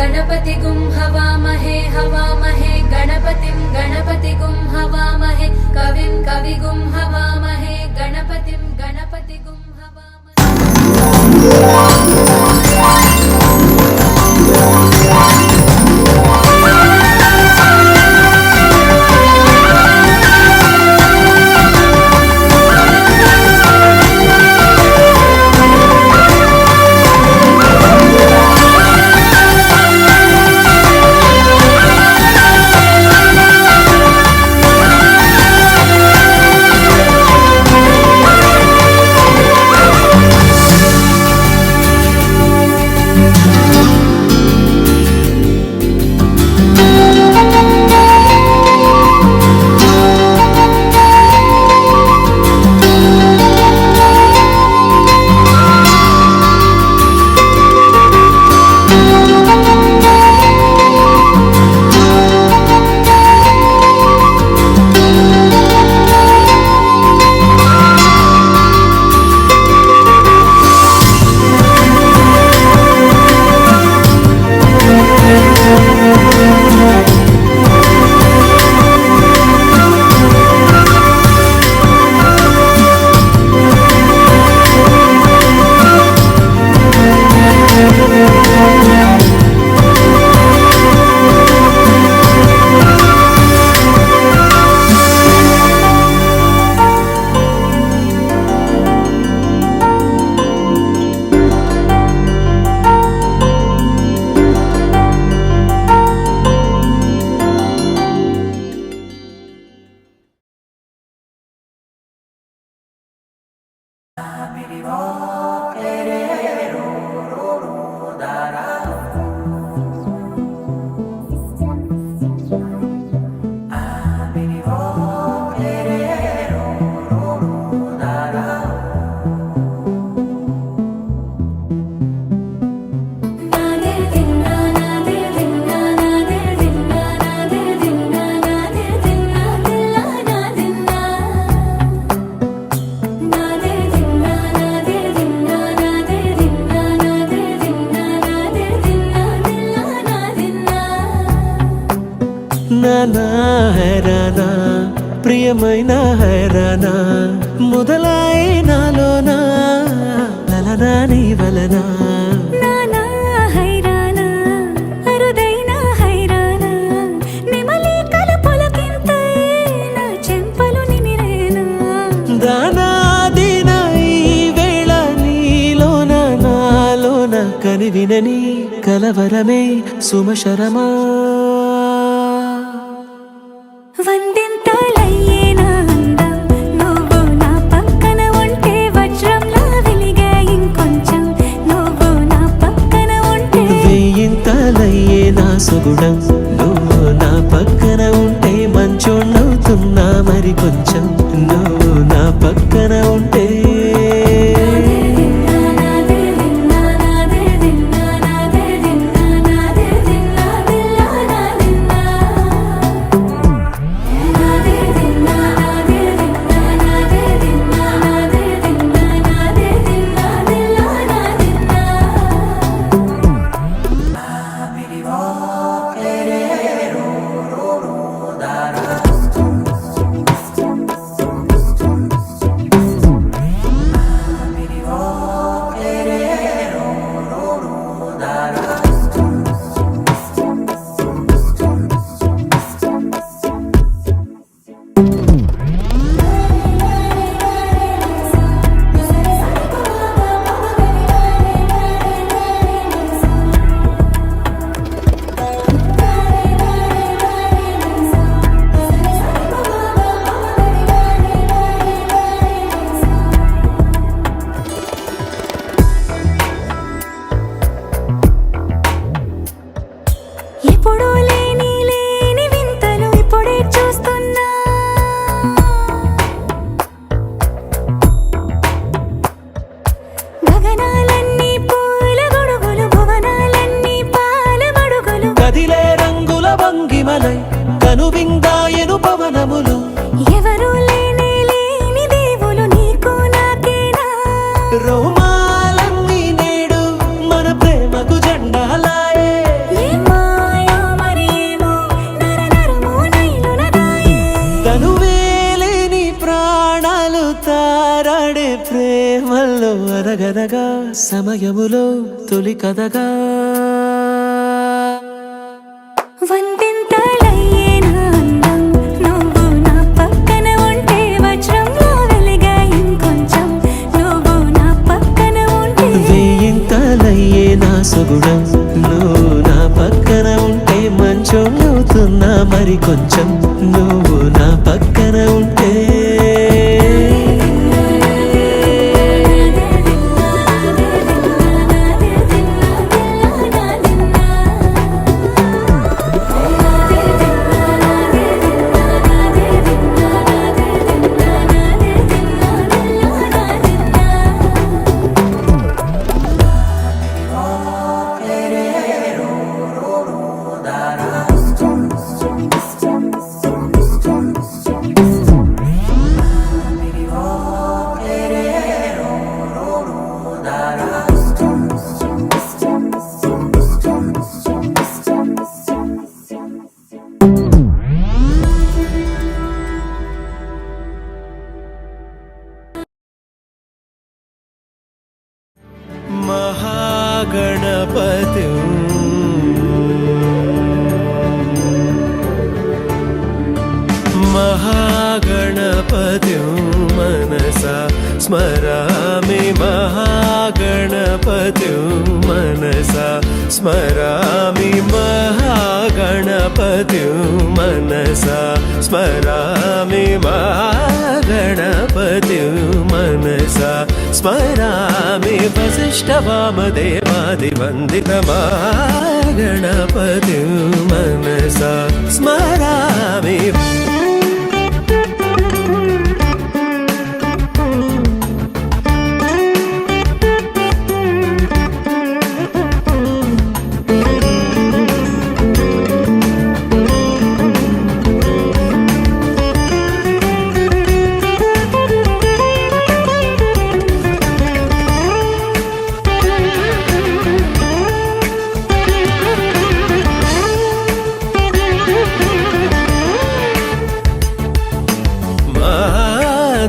गणपतिगुं हवामहे हवामहे गणपतिं गणपतिगुं हवामहे कविं कविगुं हवामहे गणपतिं गणपतिगुं నానా హైరానా ప్రియమైన హైరానా మొదలాయి నాలోనా లలనా నీ వలనా నానా హైరానా అరుదైన హైరానా నిమలి కలపులకింతై నా చెంపలు నిమిరేనా దానాదిన ఈ వేళ నీలోన నాలోన కనివినని కలవరమే సుమశరమా వందింతలయ్యేనా అందం నువ్వు నా పక్కన ఉంటే వజ్రంలా వెలిగే ఇంకొంచెం నువ్వు నా పక్కన ఉంటే వెయ్యింతలయ్యే నా సుగుణం నువ్వు నా పక్కన ఉంటే మంచోణ్ణవుతున్నా మరి కొంచెం నువ్వు నా పక్కన ఉంటే ఆడే ప్రేమల్లో అదగదగా సమయములో తొలి కథగా వందింతలయ్యే నా అందం నువ్వు నా పక్కన ఉంటే వజ్రంలో వెలిగా ఇంకొంచెం నువ్వు నా పక్కన ఉంటే వేయింతలయ్యే నా సుగుణం నువ్వు నా పక్కన ఉంటే మంచోళ్ళవుతున్నా మరి కొంచెం నువ్వు నా పక్కన ఉంటే మహాగణపతి మహాగణపతి మనసా స్మరామి మహాగణపతి మనసా స్మరామి మహాగణపతి మనసా స్మరామి మహాగణపతి మనసా స్మరామి వసిష్ఠవామదేవాదివందిత మహాగణపతి మనసా స్మరామి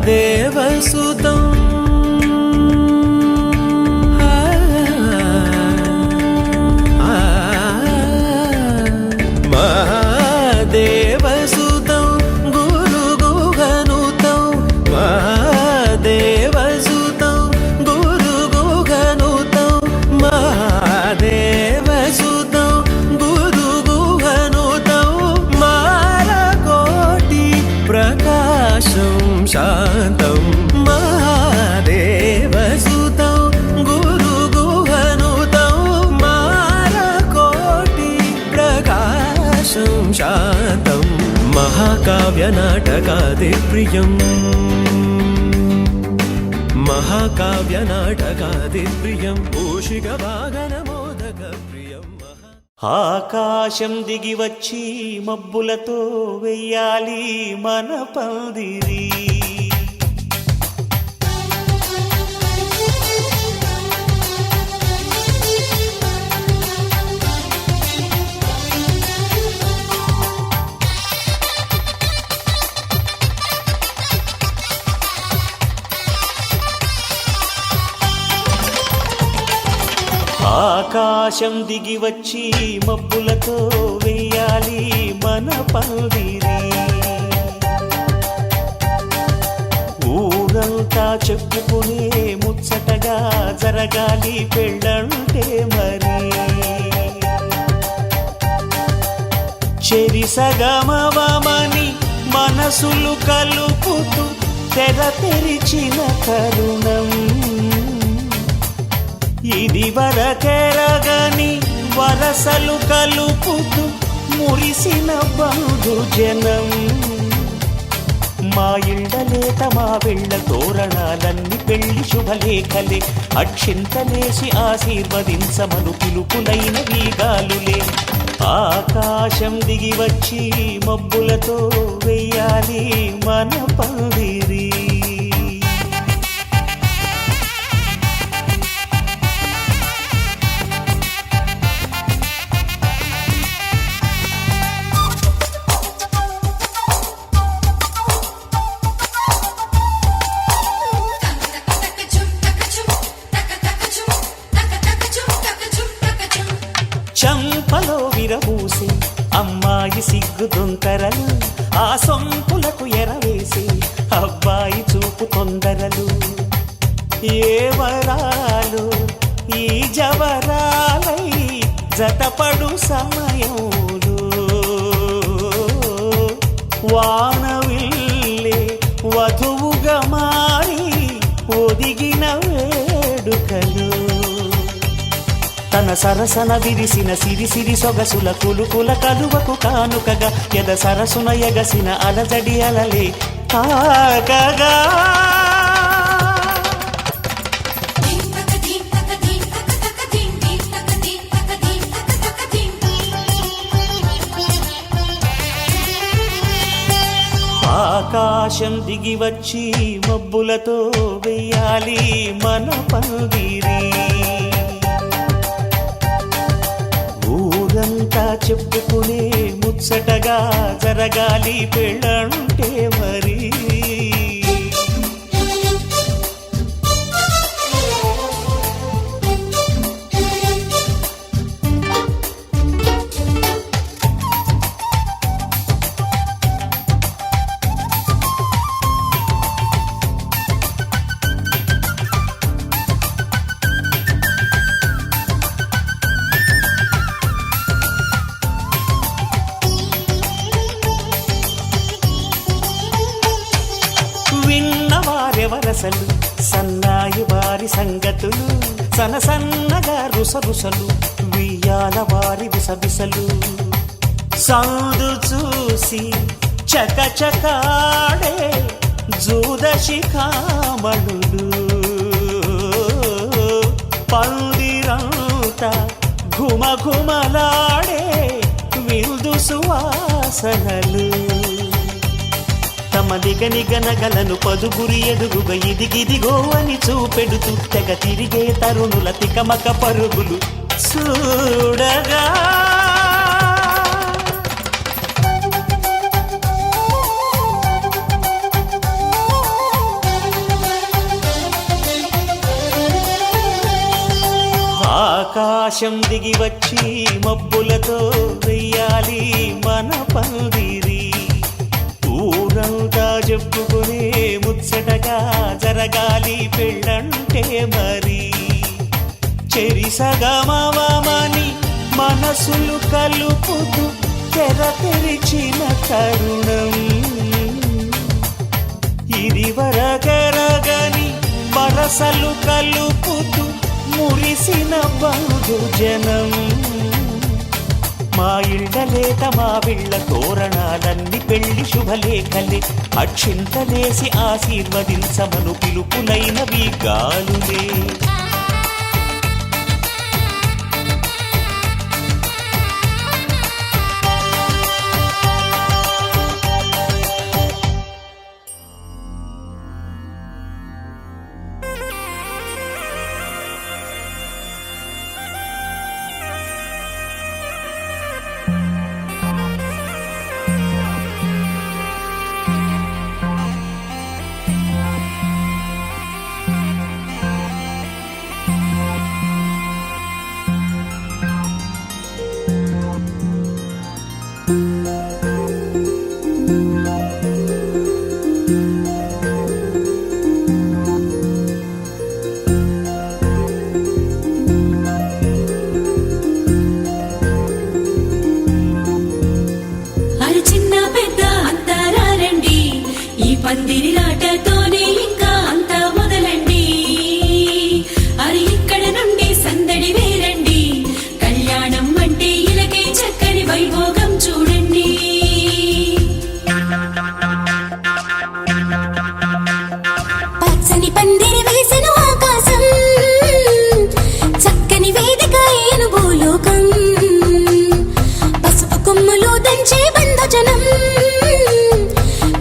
దేవసుతం మహాదేవసుతం గురుగుగనుతం మహాదేవసుతం గురుగుగనుతం మహాదేవసుతం గురుగుగనుతం మాలకోటి ప్రకాశం శాంతం మహాదేవసుతం గురుగుహనుతం మాలకోటి ప్రకాశం శాంతం మహాకావ్యనాటకాది ప్రియం మహాకావ్యనాటకాది ప్రియం ఊషిక వాగనమోదక ప్రియం ఆకాశం దిగి వచ్చి మబ్బులతో వెయ్యాలి మన పందిరి ఆకాశం దిగి వచ్చి మబ్బులతో వెయ్యాలి మన పందిరి ఊరంతా చెప్పుకునే ముచ్చటగా జరగాలి పెళ్ళంటే మరి చెరిసగమవమని మనసులు కలుపుతూ తెర తెరిచిన తరుణం ఇది వరకెరగని వరసలు కలుపుతూ మురిసిన బంధుజనం మా ఇళ్ళలేత మా వెళ్ళ తోరణాలన్నీ పెళ్లి శుభలేఖలే అక్షింతలేసి ఆశీర్వదించమను పిలుపులైన వీగాలులే ఆకాశం దిగి వచ్చి మబ్బులతో వెయ్యాలి మన పందిరి సిగ్గుతుంతరలు ఆ సొంపులకు ఎరవేసి అబ్బాయి చూపు తొందరలు ఏ వరాలు ఈ జవరాలై జతపడు సమయంలో వానవిల్లే వధువుగా మారి ఒదిగిన వేడుకలు తన సరసన విరిసిన సిరిసిరి సొగసుల కులుకుల కలువకు కానుకగా ఎద సరసున ఎగసిన అలజడి అలలే తాకగా ఆకాశం దిగి వచ్చి మబ్బులతో వెయ్యాలి మన పందిరి ఊరంతా చెప్పుకునే ముచ్చటగా జరగాలి పెళ్ళంటే మరి విన్నవారెవరసలు సన్నాయి వారి సంగతులు సన్నగా రుసరుసలు వియ్యాల వారి విసవిసలు సౌదు చూసి చకచకాడే జూదశిఖామణులు పందిరంతా ఘుమఘుమలాడే విందు సువాసనలు తమ నిగనగలను పదుగురి ఎదుగుగా ఇదిగిదిగో అని చూపెడుతూ తెగ తిరిగే తరుణుల తికమక పరుగులు చూడగా ఆకాశం దిగి వచ్చి మబ్బులతో వెయ్యాలి మన పందిరి ఊరంతా చెప్పుకునే ముచ్చటగా జరగాలి పెళ్ళంటే మరి చెరిసగమవమని మనసులు కలుపుతూ తెర తెరిచిన తరుణం ఇది వరగరగని వరసలు కలుపుతూ మురిసిన బంధు జనం మా ఇళ్ళలేత మా విళ్ళ తోరణాలన్నీ పెళ్లి శుభలేఖలే అక్షింతలేసి ఆశీర్వదించమను పిలుపులైనవి గాలులే పందిరి రాటతోనే ఇంకా అంతా మొదలండి అరి ఇక్కడ నుండి సందడి వేరండి కళ్యాణం అంటే ఇలకే చక్కని వైభోగం చూడండి పచ్చని పందిరి వేసిన ఆకాశం చక్కని వేదిక ఏను భూలోకం పసుపు కొమ్ములు దంచే బంధుజనం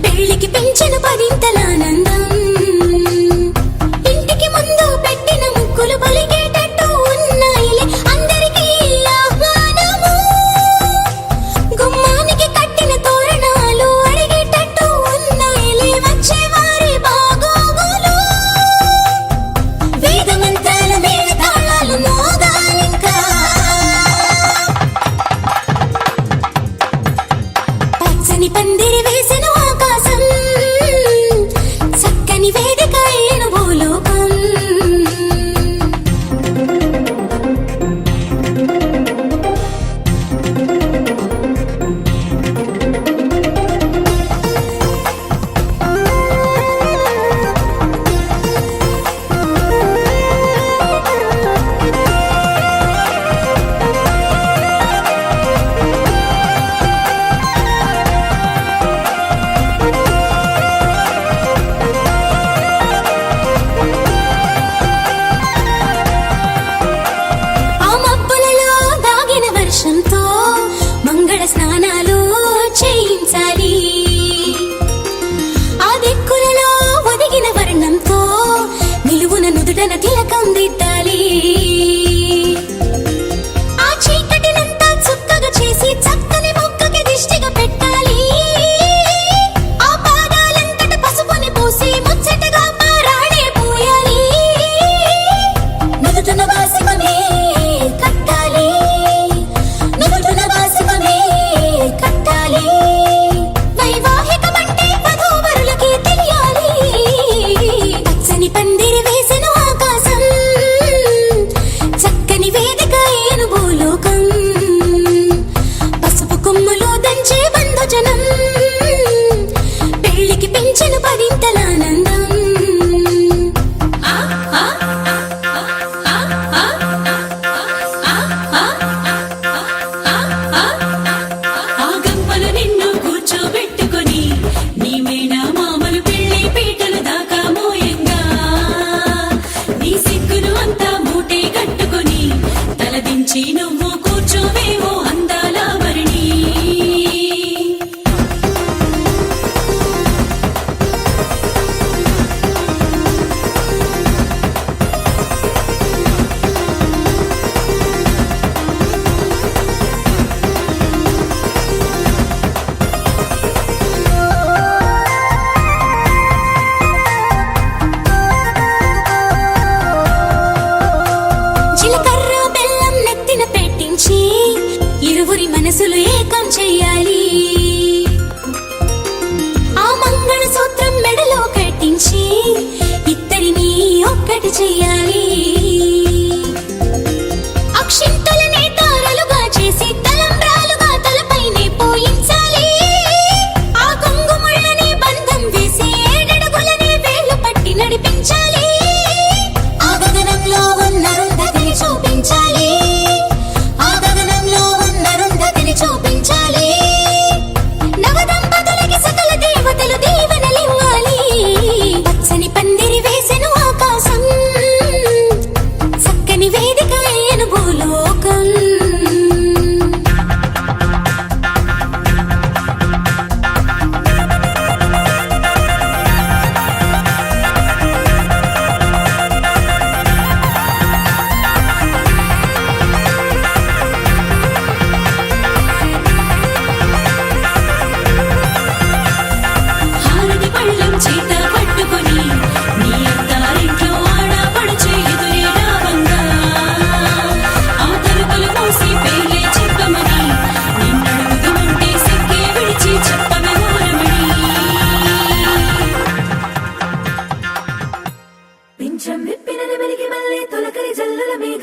పెళ్లికి పెంచిన పరింతలానందం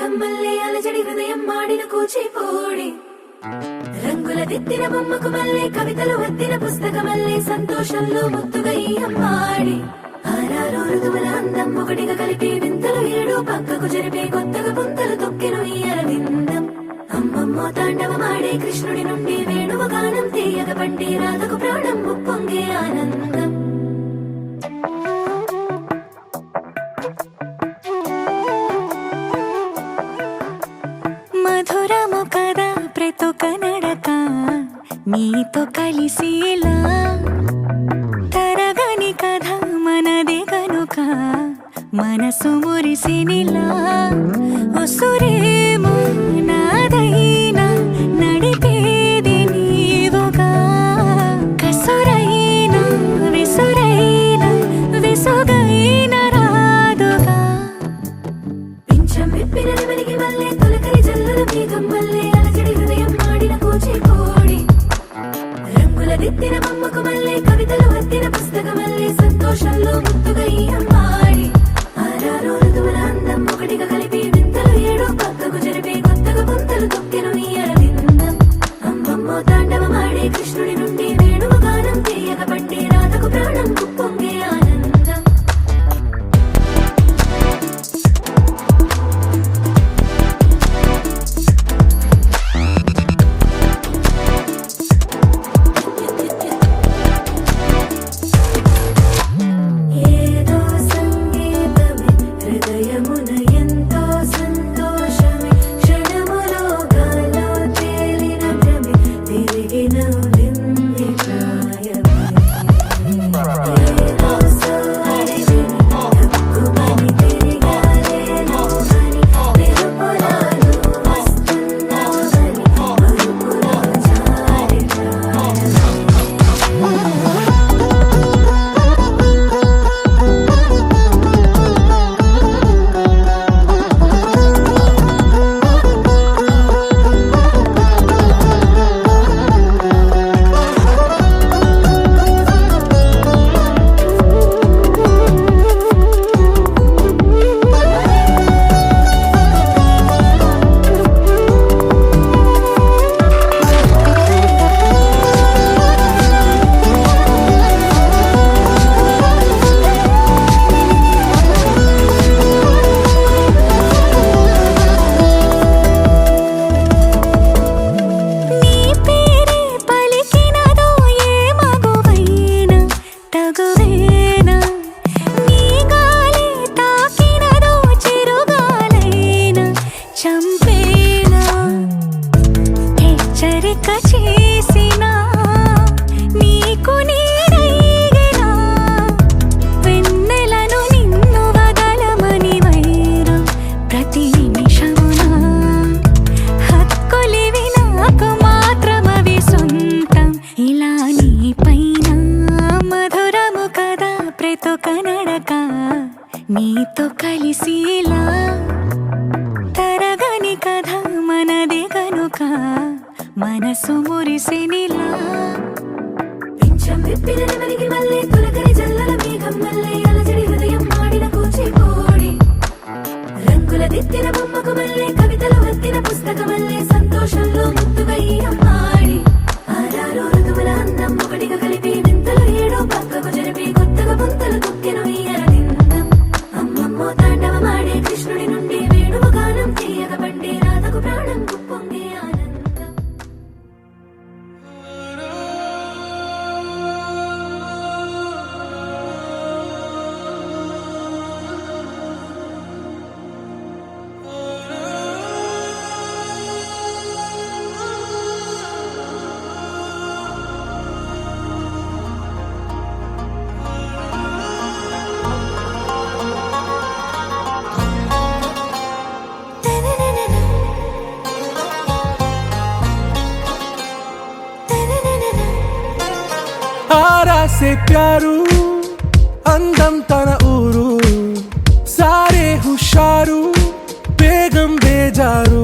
మేఘమ్మల్లే అలజడి హృదయం మాడిన కూచిపూడి రంగుల దిద్దిన బొమ్మకు మల్లే కవితలు వద్దిన పుస్తకమల్లే సంతోషంలో ముద్దుగా ఈ అమ్మాడి ఆరారు ఋతువుల అందం ఒకటిగా కలిపి వింతలు ఏడు పక్కకు జరిపే కొత్తగా పుంతలు తొక్కెను ఈ అరవిందం అమ్మమ్మో తాండవమాడే కృష్ణుడి నుండి వేణువ గానం తీయగ పండి రాధకు ప్రాణం ఉప్పొంగే ఆనందం మధురము కదా ప్రతొక నడక నీతో కలిసేలా తరగని కథ మనదే కనుక మనసు మురిసినిలా ఉసురేమో నాదైనా నడిపేది నీవుగా కసురైనా విసురైనా విసుగైన రాదుగా పింఛం విప్పిన నెమలికి మల్లే తొలకరి జల్లుల మేఘం మల్లే అలజడి హృదయం మాడిన కూచిపూడి రంగుల దిద్దిన బొమ్మకు మల్లే కవితలు వద్దిన పుస్తకమల్లే సంతోషంలో ముద్దుగా ఈ అమ్మాడి ఆరారు ఋతువుల అందం ఒకటిగా కలిపి వింతలు ఏడు పక్కకు జరిపే కొత్తగా పుంతలు తొక్కెను ఈ అరవిందం అమ్మమ్మో తాండవమాడే కృష్ణుడి నుండి వేణువ గానం తీయగ పండి రాధకు ప్రాణం ఉప్పొంగే ఆనందం ఏదో సంగీతమే హృదయమున ఎంతో సంతోషమే క్షణములో గాలో తేలిన భ్రమే తిరిగి నవ్వింది ప్రాయమే ఏదో సోయని తక్కువని తిరిగాలేను అని వెలుపులాను వస్తున్నావని మరుపులో జారి ప్రాయమే నీ పేరే పలికినదో ఏ మగువైనా తగువేనా నీ గాలి తాకినదో చిరుగాలైనా చంపేనా హెచ్చరిక చేసినా నీకు నీడైనా వెన్నెలను నిన్ను వదలమని వైరా ప్రతి నిమిషమునా హక్కులివి నాకు మాత్రమవి సొంతం ఇలా నీ పైన మధురము కదా ప్రతొక నడక నీతో కలిసేలా తరగని కథ మనదే కనుక మనసు మురిసినిలా పింఛం విప్పిన నెమలికి మల్లే తొలకరి జల్లుల మేఘం మల్లే అలజడి హృదయం మాడిన కూచిపూడి రంగుల దిద్దిన బొమ్మకు మల్లే కవితలు వద్దిన పుస్తకమల్లే సంతోషంలో ముద్దుగా ఈ అమ్మాడి ఆరారు ఋతువుల అందం ఒకటిగా కలిపి వింతలు ఏడు పక్కకు జరిపి కొత్తగా పుంతలు తొక్కెను ఈ అరవిందం అమ్మమ్మో తాండవమాడే కృష్ణుడి నుండి వేణువ గానం తీయగ పండి రాధకు ప్రాణం ఉప్పొంగే ఆనందం आरा से प्यारू అందం తన ఊరు సారే హుషారు బేగం బేజారు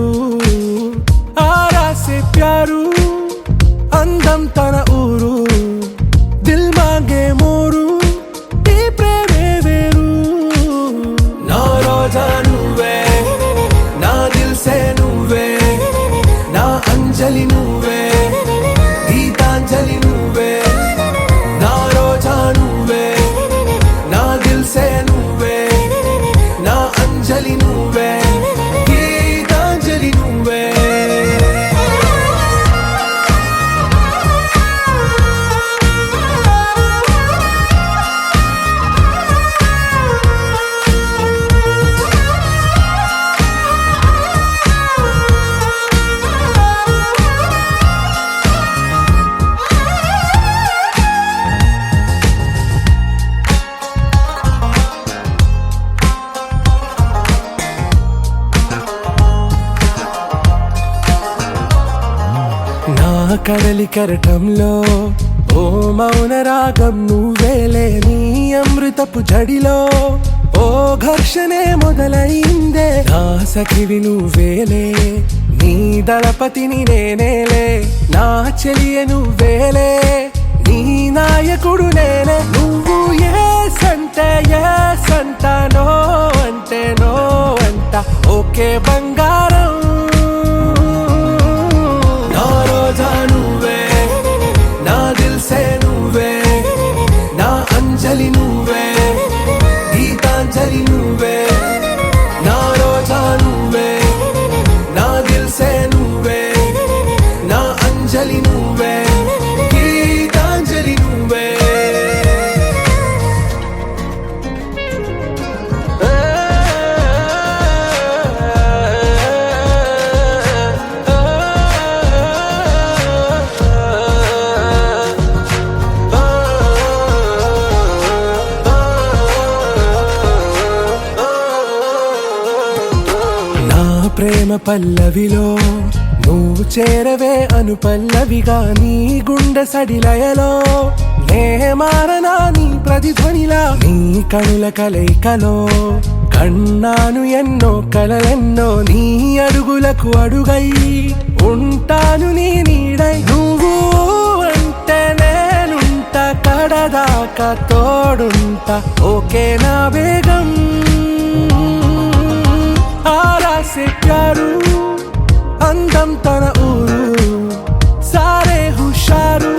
ఆరా సే ప్యారు అందం తన ఊరు దిల్ మాంగే మోరు ఈ ప్రేమే వేరు నా రోజా నువ్వే నా కడలి కెరటంలో ఓ మౌన రాగం నువ్వేలే నీ అమృతపు జడిలో ఓ ఘర్షణే మొదలైందే నా సఖివి నువ్వేలే నీ దళపతిని నేనేలే నా చెలియ నువ్వేలే నీ నాయకుడు నేనే నువ్వు ఏ సంట నో అంటే నో అంట ఓకే బంగారం నా రోజా నువ్వే నా దిల్సే నువ్వే నా అంజలి నువ్వే గీతాంజలి నువ్వే నా రోజా నువ్వే నా దిల్సే నువ్వే నా అంజలి నువ్వే గీతాంజలి నువ్వే నా ప్రేమ పల్లవిలో నువ్వు చేరవే అను పల్లవిగా నీ గుండె సడిలయలో నే మారనా నీ ప్రతిధ్వనిలా నీ కనుల కలయికలో కన్నాను ఎన్నో కలలెన్నో నీ అడుగులకు అడుగై ఉంటాను నీ నీడై నువ్వు అంటే నేనుంట కడదాకా తోడుంటా ఓకే నా వేగం आरा से प्यारू అందం తన ఊరు సారే హుషారు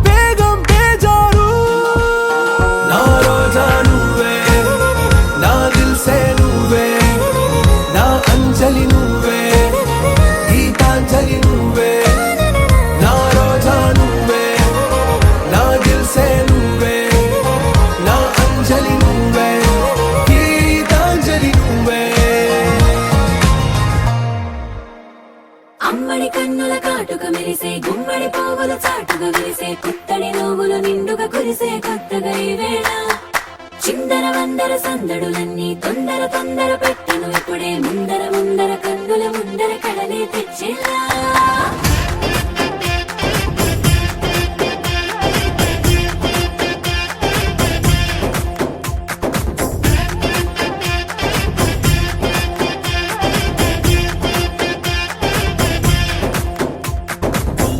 బేగం బేజారు నా రోజా నువ్వే నా దిల్సే నువ్వే నా అంజలి నువ్వే గీతాంజలి నువ్వే నా రోజా నువ్వే నా దిల్సే నువ్వే నా అంజలి నువ్వే గీతాంజలి నువ్వే అమ్మడి కన్నుల కాటుక మెరిసే గుమ్మడి పోగులు చాటుగా విరిసే పుత్తడి నోవులు నిండుగా కురిసే కొత్తగా ఈ వేళ చిందర వందర సందడులన్నీ తొందర తొందర పెట్టను ఇప్పుడే ముందర ముందర కన్నుల ముందర కడలే తెచ్చేలా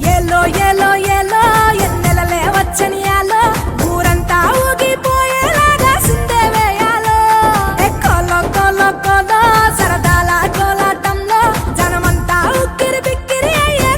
ఎల్లో ఎల్లో ఎల్లో ఎన్నెలలే వచ్చని యాలో ఊరంతా ఊగిపోయేలాగా సిందే వేయాలో ఎక్కోలో కోలో కోలో సరదాల కోలాటంలో జనమంతా ఉక్కిరి బిక్కిరి అయ్యే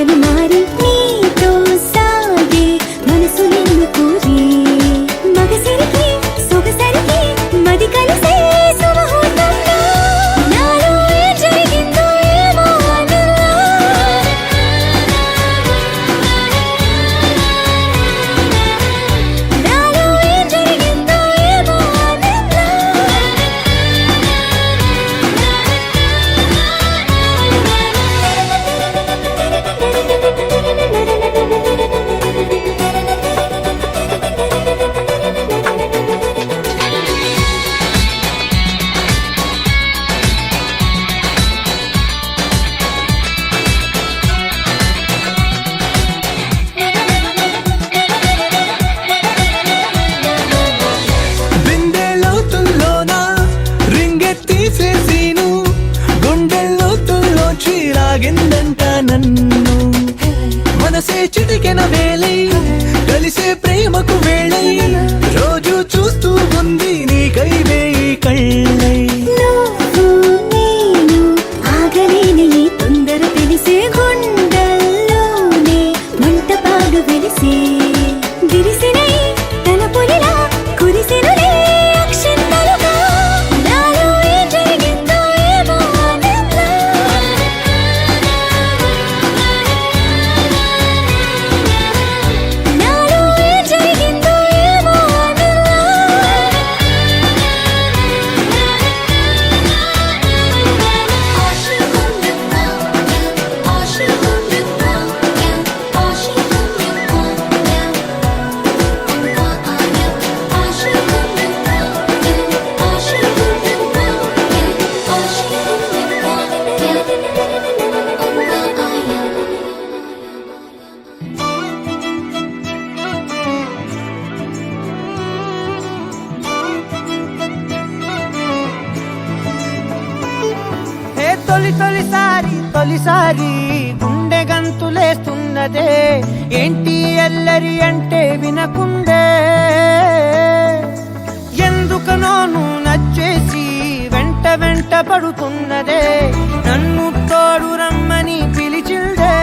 దిశలు మారి నీతో సాగే మనసు నిన్ను కోరి మగసరికి సొగసరికి మది కలిసే సుముహూర్తంలో నాలో ఏం జరిగిందో ఏమో ఆనందం. నాలో ఏం జరిగిందో ఏమో ఆనందం. బిందె లోతుల్లోన రింగెత్తీసేసీను గుండె లోతుల్లోంచి రాగిందంట నన్ను మనసే చిటికెన వేలై కలిసే ప్రేమకు వేళై రోజు చూస్తూ ఉంది నీకై వేయి కళ్ళై నువ్వు నేను ఆగలేని ఈ తొందర తెలిసే గుండెల్లోనే మంటపాలు వెలిసే విరిసినై తలపులిలా కురిసెనులే అక్షంతలుగా నాలో ఏం జరిగిందో ఏమో ఆనందం. నాలో ఏం జరిగిందో ఏమో ఏ తొలిసారి గుండె గంతులేస్తున్నదే ఏంటి ఎల్లరి అంటే వినకుండే ఎందుకనో నువ్వు నచ్చేసి వెంట పడుతున్నదే నన్ను తోడు రమ్మని పిలిచిందే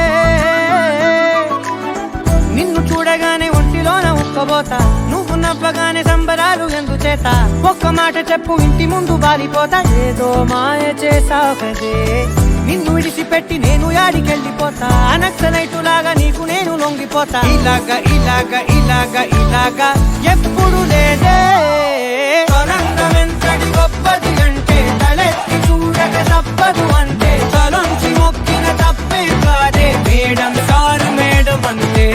నిన్ను చూడగానే ఒంటిలోన ఉక్కబోతా నువ్వు నవ్వగానే సంబరాలు ఎందుచేత ఒక్క మాట చెప్పు ఇంటి ముందు బాలిపోతా ఏదో మాయ చేసావు కదే నిన్ను విడిచిపెట్టి నేను యాడికెళ్ళిపోతా నక్సలైటు లాగా నీకు నేను లొంగిపోతా ఇలాగా ఎప్పుడు లేదే తొలంగమెంతటి గొప్పది అంటే తలెత్తి చూడక తప్పదు అంటే తలొంచి మొక్కిన తప్పే కాదే మేడం సారు మేడం అంటే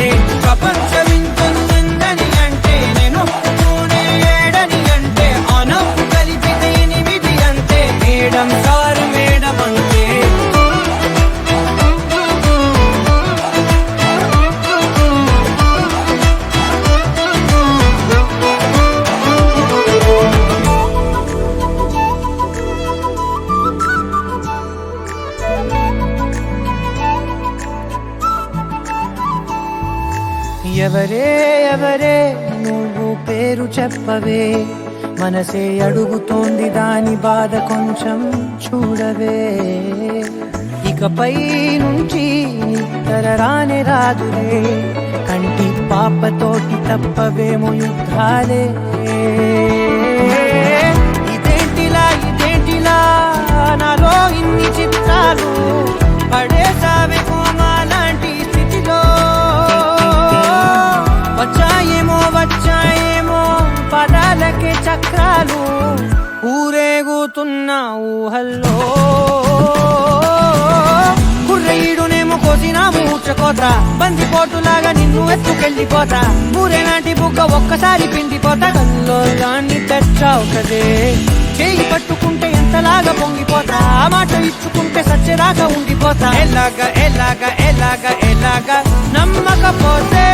ప్రపంచమింతను నిందని అంటే నేను ఒప్పుకోనే ఏడని అంటే అనవు కలిపితే 8 అంటే మేడం సారు మేడం అంటే ఎవరే నువ్వు పేరు చెప్పవే మనసే అడుగుతోంది దాని బాధ కొంచెం చూడవే ఇకపై నుంచి నిద్ర రానే రాదులే కంటి పాపతోటి తప్పవేమో యుద్ధాలే ఇదేంటిలా నాలో ఇన్ని చిత్రాలు పడేసావే కోమాలాంటి స్థితిలో వచ్చాయేమో పదాలకే చక్రాలు ఊరేగుతున్న ఊహల్లో కుర్రయ్యుడునేమో కోసిన మూర్చకోత బందిపోటులాగా నిన్ను ఎత్తుకెళ్ళిపోతా ఊరేనాటి బుగ్గ ఒక్కసారి పిండిపోతా కల్లోలాన్ని తెచ్చావు కదే చేయి పట్టుకుంటే ఎంతలాగా పొంగిపోతా ఆ మాట ఇచ్చుకుంటే సచ్చరాగా ఉండిపోతా ఎలాగా నమ్మకపోతే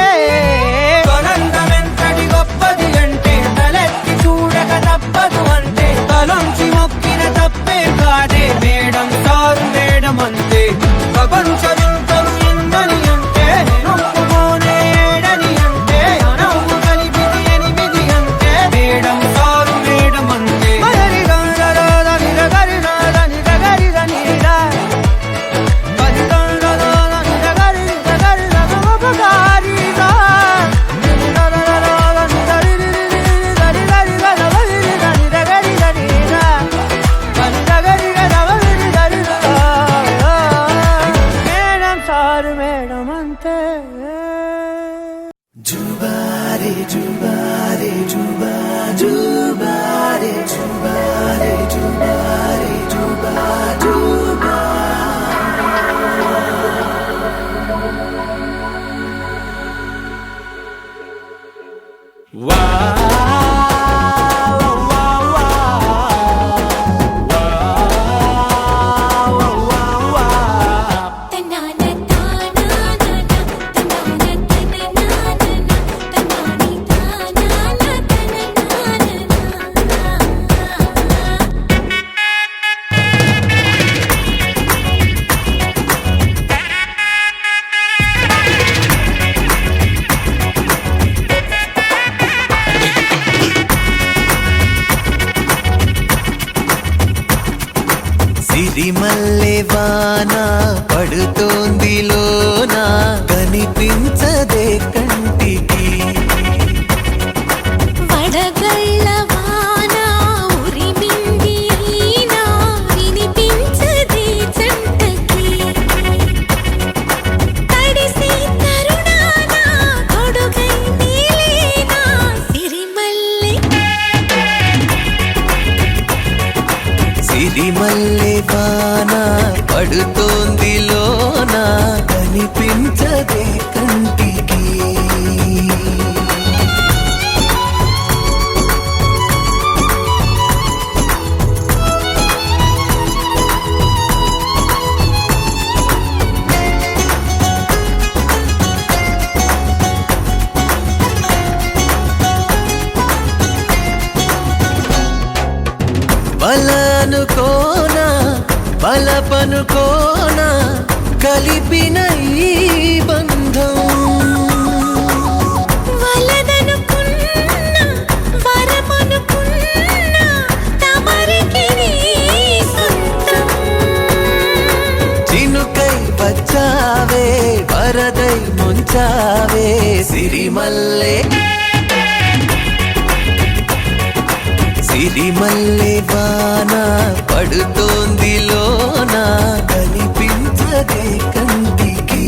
తొలంగమెంతటి గొప్పది అంటే తలెత్తి చూడక తప్పదు అంటే తలొంచి మొక్కిన తప్పే కాదే మేడం సారు మేడం అంతే ప్రపంచమింతను ఎందని అంటే నొప్పుకోనే ఏడని అంటే అనవు కలిపిది 8 అంటే మేడం సారు మేడం అంతే జుబారే జుబా జుబారే జుబారే జుబారే జుబా జుబా తన్నాన తానానా తన్నాన తననానా తన్నాని తానానా తననానా సిరిమల్లె వాన పడుతోంది లోన కనిపించదే కంటికి వడగళ్ళ వాన ఉరిమింది అయినా వినిపించదే జంటకి తడిసి తరుణాన కొడుకై నీలేనా సిరిమల్లె సిరిమల్లె వాన పడుతోంది లోన కనిపించదే కంటికి బలనుకోనా బలపనుకోనా కలిపిన ఈ బంధం వలదనుకున్నా వరమనుకున్నా తమరికి నీ సొంతం చినుకై వచ్చావే వరదై ముంచావే సిరిమల్లె సిరిమల్లె వాన పడుతోంది లోన కనిపించదే కంటికి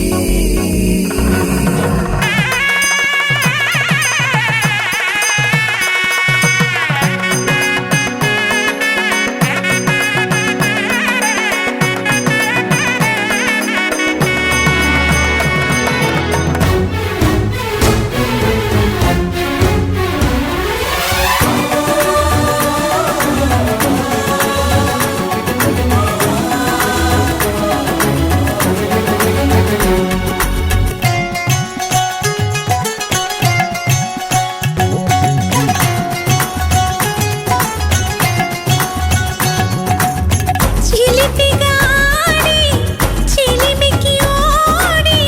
చిలిపిగాడి చిలిమికి ఓడి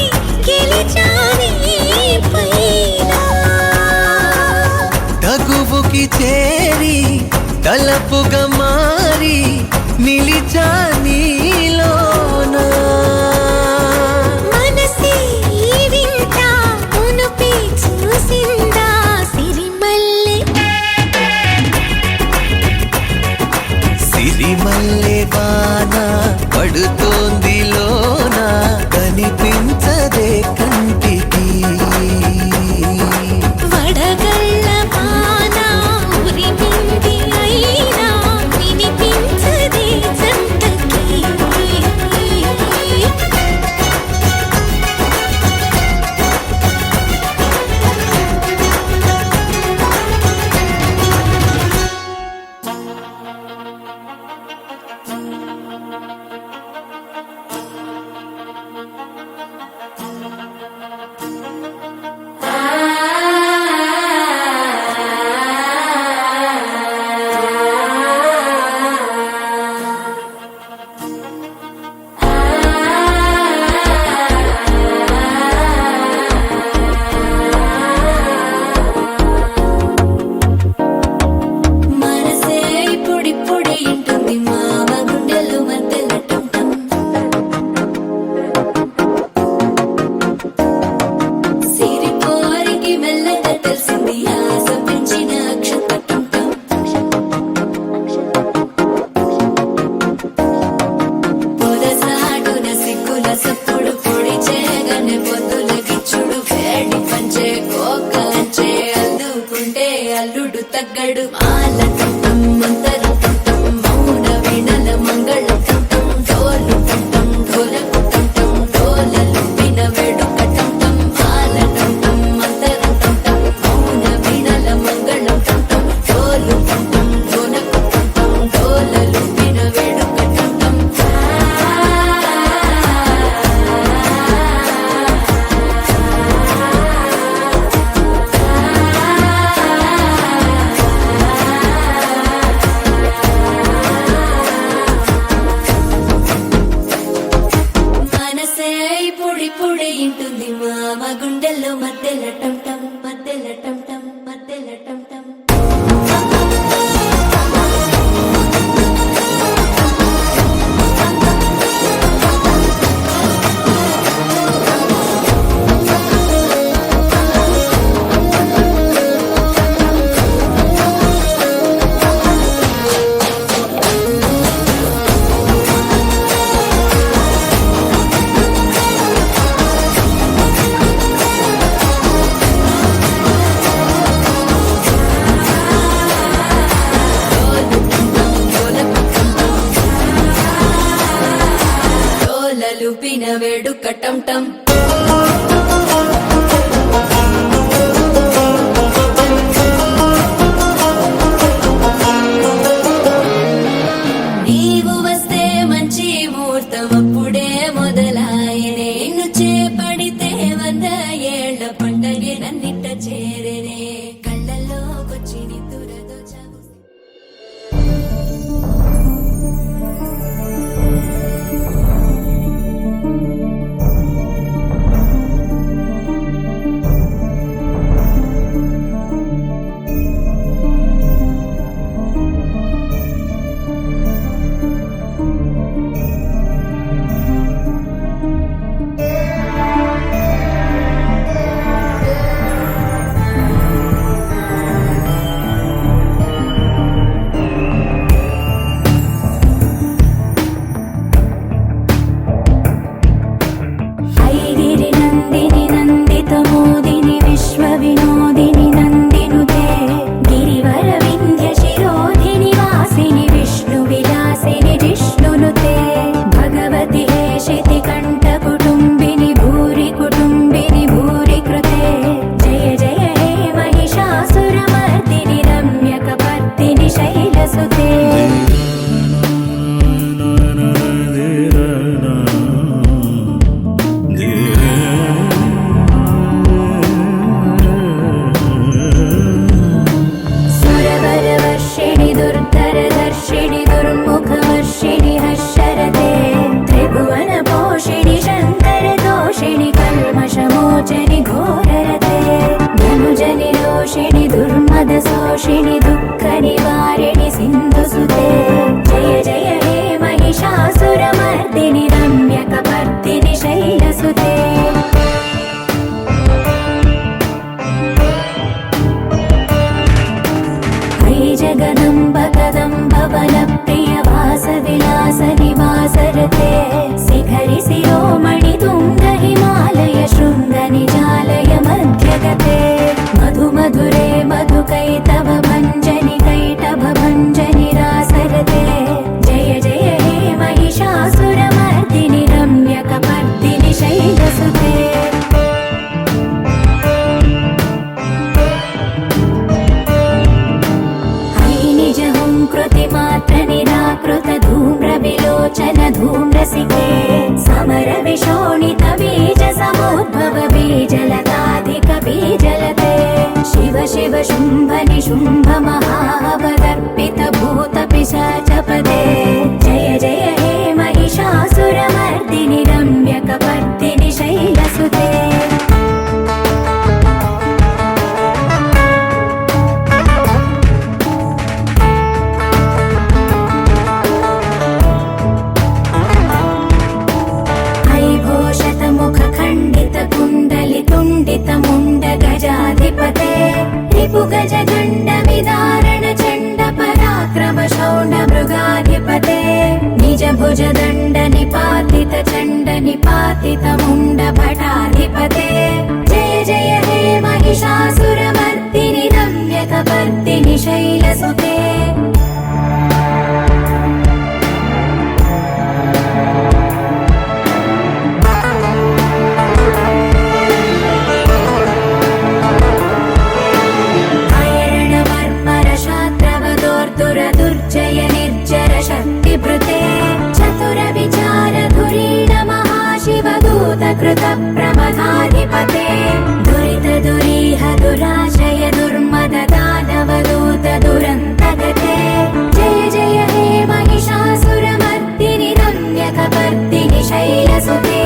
గెలిచాని పైన తగువుకి చేరి తలపుగా మారి నిలిచా నీలోన మనసే వింత ఉనుపి చూసిందా సిరిమల్లె సిరిమల్లె వాన పడుతోంది లోన కనిపించదే కంటికి వడగళ్ళ వాన ఉరిమింది అయినా వినిపించదే జంటకి ఇంటుంది మామ గుండెల్లో మధ్యల టం టం మధ్యల టం టం మధ్యల టం టం. లూపిన వేడుక టం టం. నీవు వస్తే మంచి ముహూర్తం అప్పుడే మొదలాయనే. నిన్ను చేపడితే 100 ఏళ్ల పండగే నన్నిట్ట చేరేనే. కళ్ళల్లోకొచ్చి నిద్దురదో చావు. శోషిణి దుఃఖ నివారిణి సింధుసుతే. జయ జయ హే మహిషాసురమర్దిని రమ్యకపర్దిని శైలసుతే. హై జగదంబ కదంబ వన ప్రియ వాస విలాస నివాసరతే. శిఖరి శిరోమణి తుంగ హిమాలయ శృంగ నిజాలయ మధ్యగతే. మధు మధురే మధుకైతవ భంజని కైటభ భంజని రాసరతే. జయ జయ హే మహిషాసురమర్దిని రమ్యకపర్దిని శైలసుతే. హై నిజ హుంకృతి మాత్ర నిరాకృత ధూమ్ర విలోచన ధూమ్రసికే. సమర విశోణిత బీజ సముద్భవ బీజలతాధిక బీజలతే. शिव शिव शुम्भ निशुम्भ महावदर्पित भूत पिशाचपदे. जय जय हे महिषासुरमर्दिनि रम्यकपर्दिनि शैलसुते. मुख खण्डित कुण्डलि तुण्डित मुण्ड गजाधिपते. रिपु गज गण्ड विदारण चण्ड पराक्रम शौण्ड मृगाधिपते. निज भुज दण्ड निपातित चण्ड निपातित मुण्ड भटाधिपते. जय जय हे महिषासुरमर्दिनि रम्यकपर्दिनि शैलसुते. दुर्जय निर्जर शक्तिभृते. चतुर विचार धुरीण महाशिवदूत कृत प्रमथाधिपते. दुरित दुरीह दुराशय दुर्मद दानवदूत दुरन्तगते. जय जय हे महिषासुरमर्दिनि रम्यकपर्दिनि शैलसुते.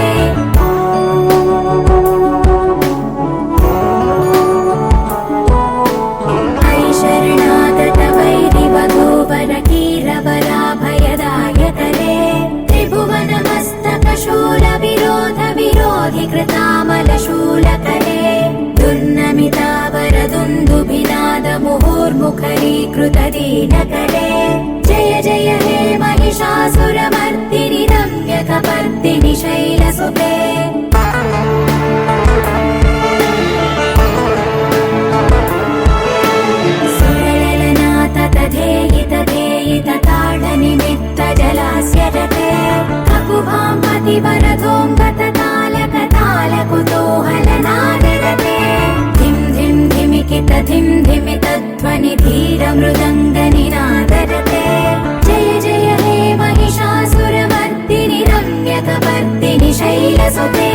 సుతే సురలలనాథ తథేయి తథేయి తతాళనిమిత్త జలాస్యరతే కకుభాం పతివరథోంగత తాలక తాళకుతూహలనాదరతే ధిం ధిం ధిమికిత ధిం ధిమితధ్వని ధీర మృదంగనినాదరతే జయ జయ హే महिषासुरमर्दिनि रम्यकपर्दिनि शैलसुते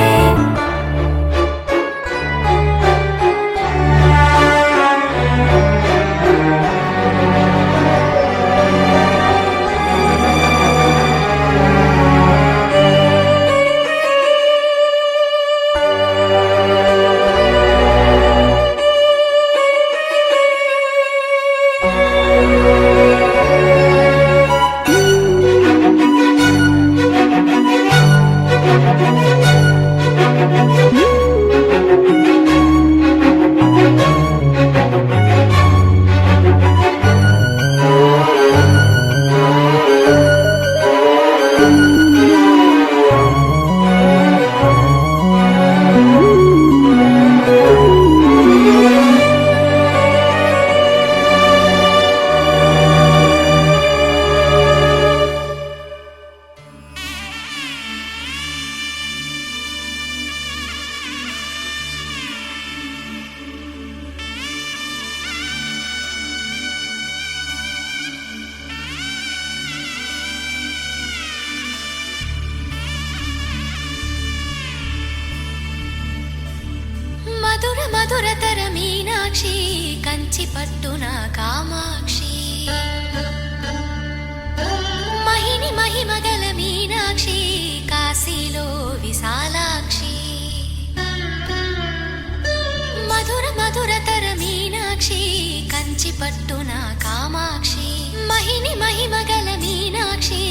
మధుర మధురతర మీనాక్షి కంచి పట్టున కామాక్షి మహిని మహిమగల మీనాక్షి కాశీలో విశాలాక్షి మధుర మధురతర మీనాక్షి కంచి పట్టున కామాక్షి మహిని మహిమగల మీనాక్షి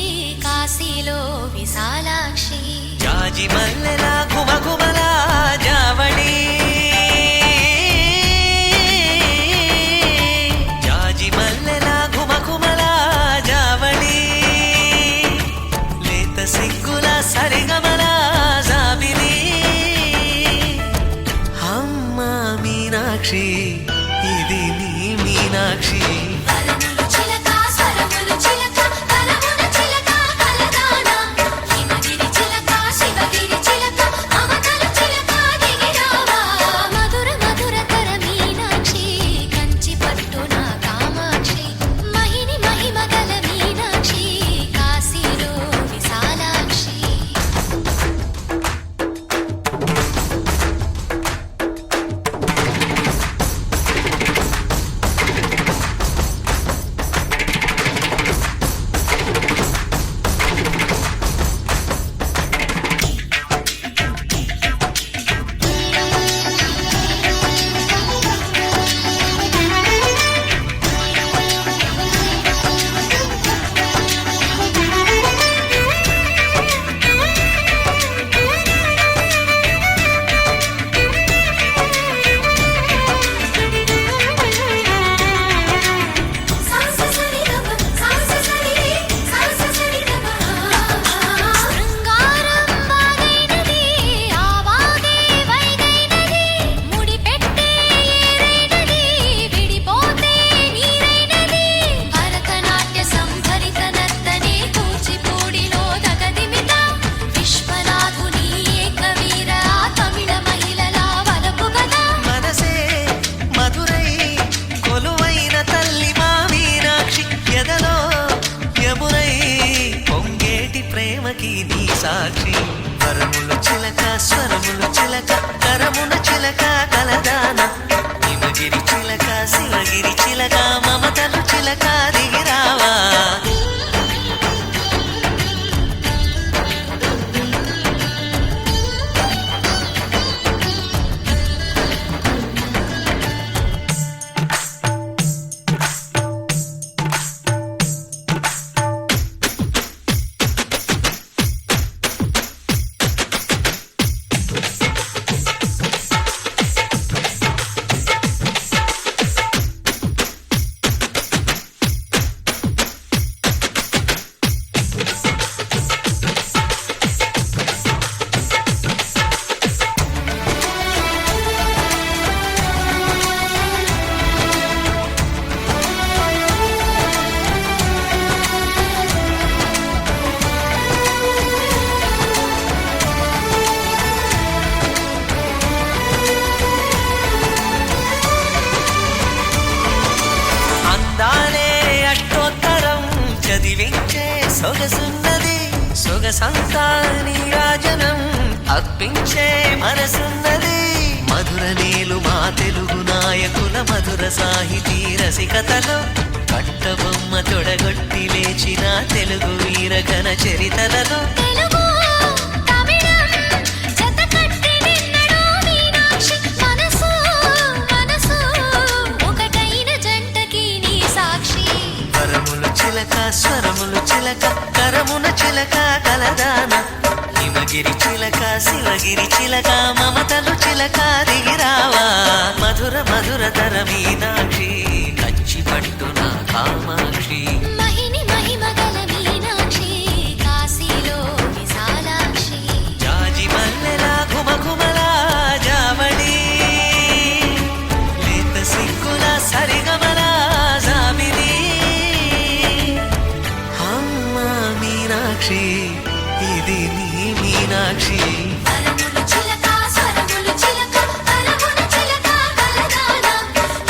కాశీలో విశాలాక్షి జాజి మల్లెలా ఘుమఘుమలా జావళి జాజి మల్లెలా ఘుమఘుమలా జావళి లేత సిగ్గుల సరిగమల జాబిలి అమ్మ మీనాక్షి ఇది నీ మీనాక్షి వరములు చిలక స్వరములు చిలక కలమున చిలక కలదానా హిమగిరి చిలక శివగిరి చిలక మమతలు చిలక దిగిరావా మధుర మధురతర మీనాక్షి కంచి పట్టున కామాక్షి మహిని మహిమగల మీనాక్షి కాశీలో విశాలాక్షి శృంగారం బాగైనది ఆవాగే వైగైనది ముడిపెట్టే ఏరైనది విడిపోతే నీరైనది భరతనాట్య సంభరిత నర్తనే కూచిపూడిలో దగదిమిత విశ్వనాథుని ఏకవీర తమిళ మహిళల వలపు కదా మనసే మధురై కొలువైన తల్లి మా మీనాక్షి ఎదలో యమునై పొంగేటి ప్రేమకి నీ సాక్షి వరములు చిలక స్వరములు చిలక కరమున చిలక కలదాన హిమగిరి చిలక శివగిరి చిలక మమతలు చిలక దిగిరావా మనసంతా నీరాజనం అర్పించే మనసున్నది మధుర నేలు మా తెలుగు నాయకుల మధుర సాహితీ రసికతలో కట్టబొమ్మ తొడగొట్టి లేచిన తెలుగు వీర ఘన చరితలలో తెలుగు తమిళం జతకట్టి నిన్నడు మీనాక్షి మనసు మనసు ఒకటైన జంటకి నీ సాక్షి వరములు చిలక స్వరములు చిలక కరమున చిలక కలదాన హిమగిరి చిలక శివగిరి చిలక మమతలు చిలక దిగిరావా మధుర మధుర తర మీనాక్షి కంచి పట్టున కామాక్షి మహిని మహిమగల మీనాక్షి కాశీలో విశాలాక్షి జాజి మల్లెలా ఘుమఘుమలా జావళి లేత సిగ్గుల సరిగమలా జాబిలి అమ్మ మీనాక్షి ఇది నీ మీనాక్షి వరములు చిలక స్వరములు చిలక కరమున చిలక కలదాన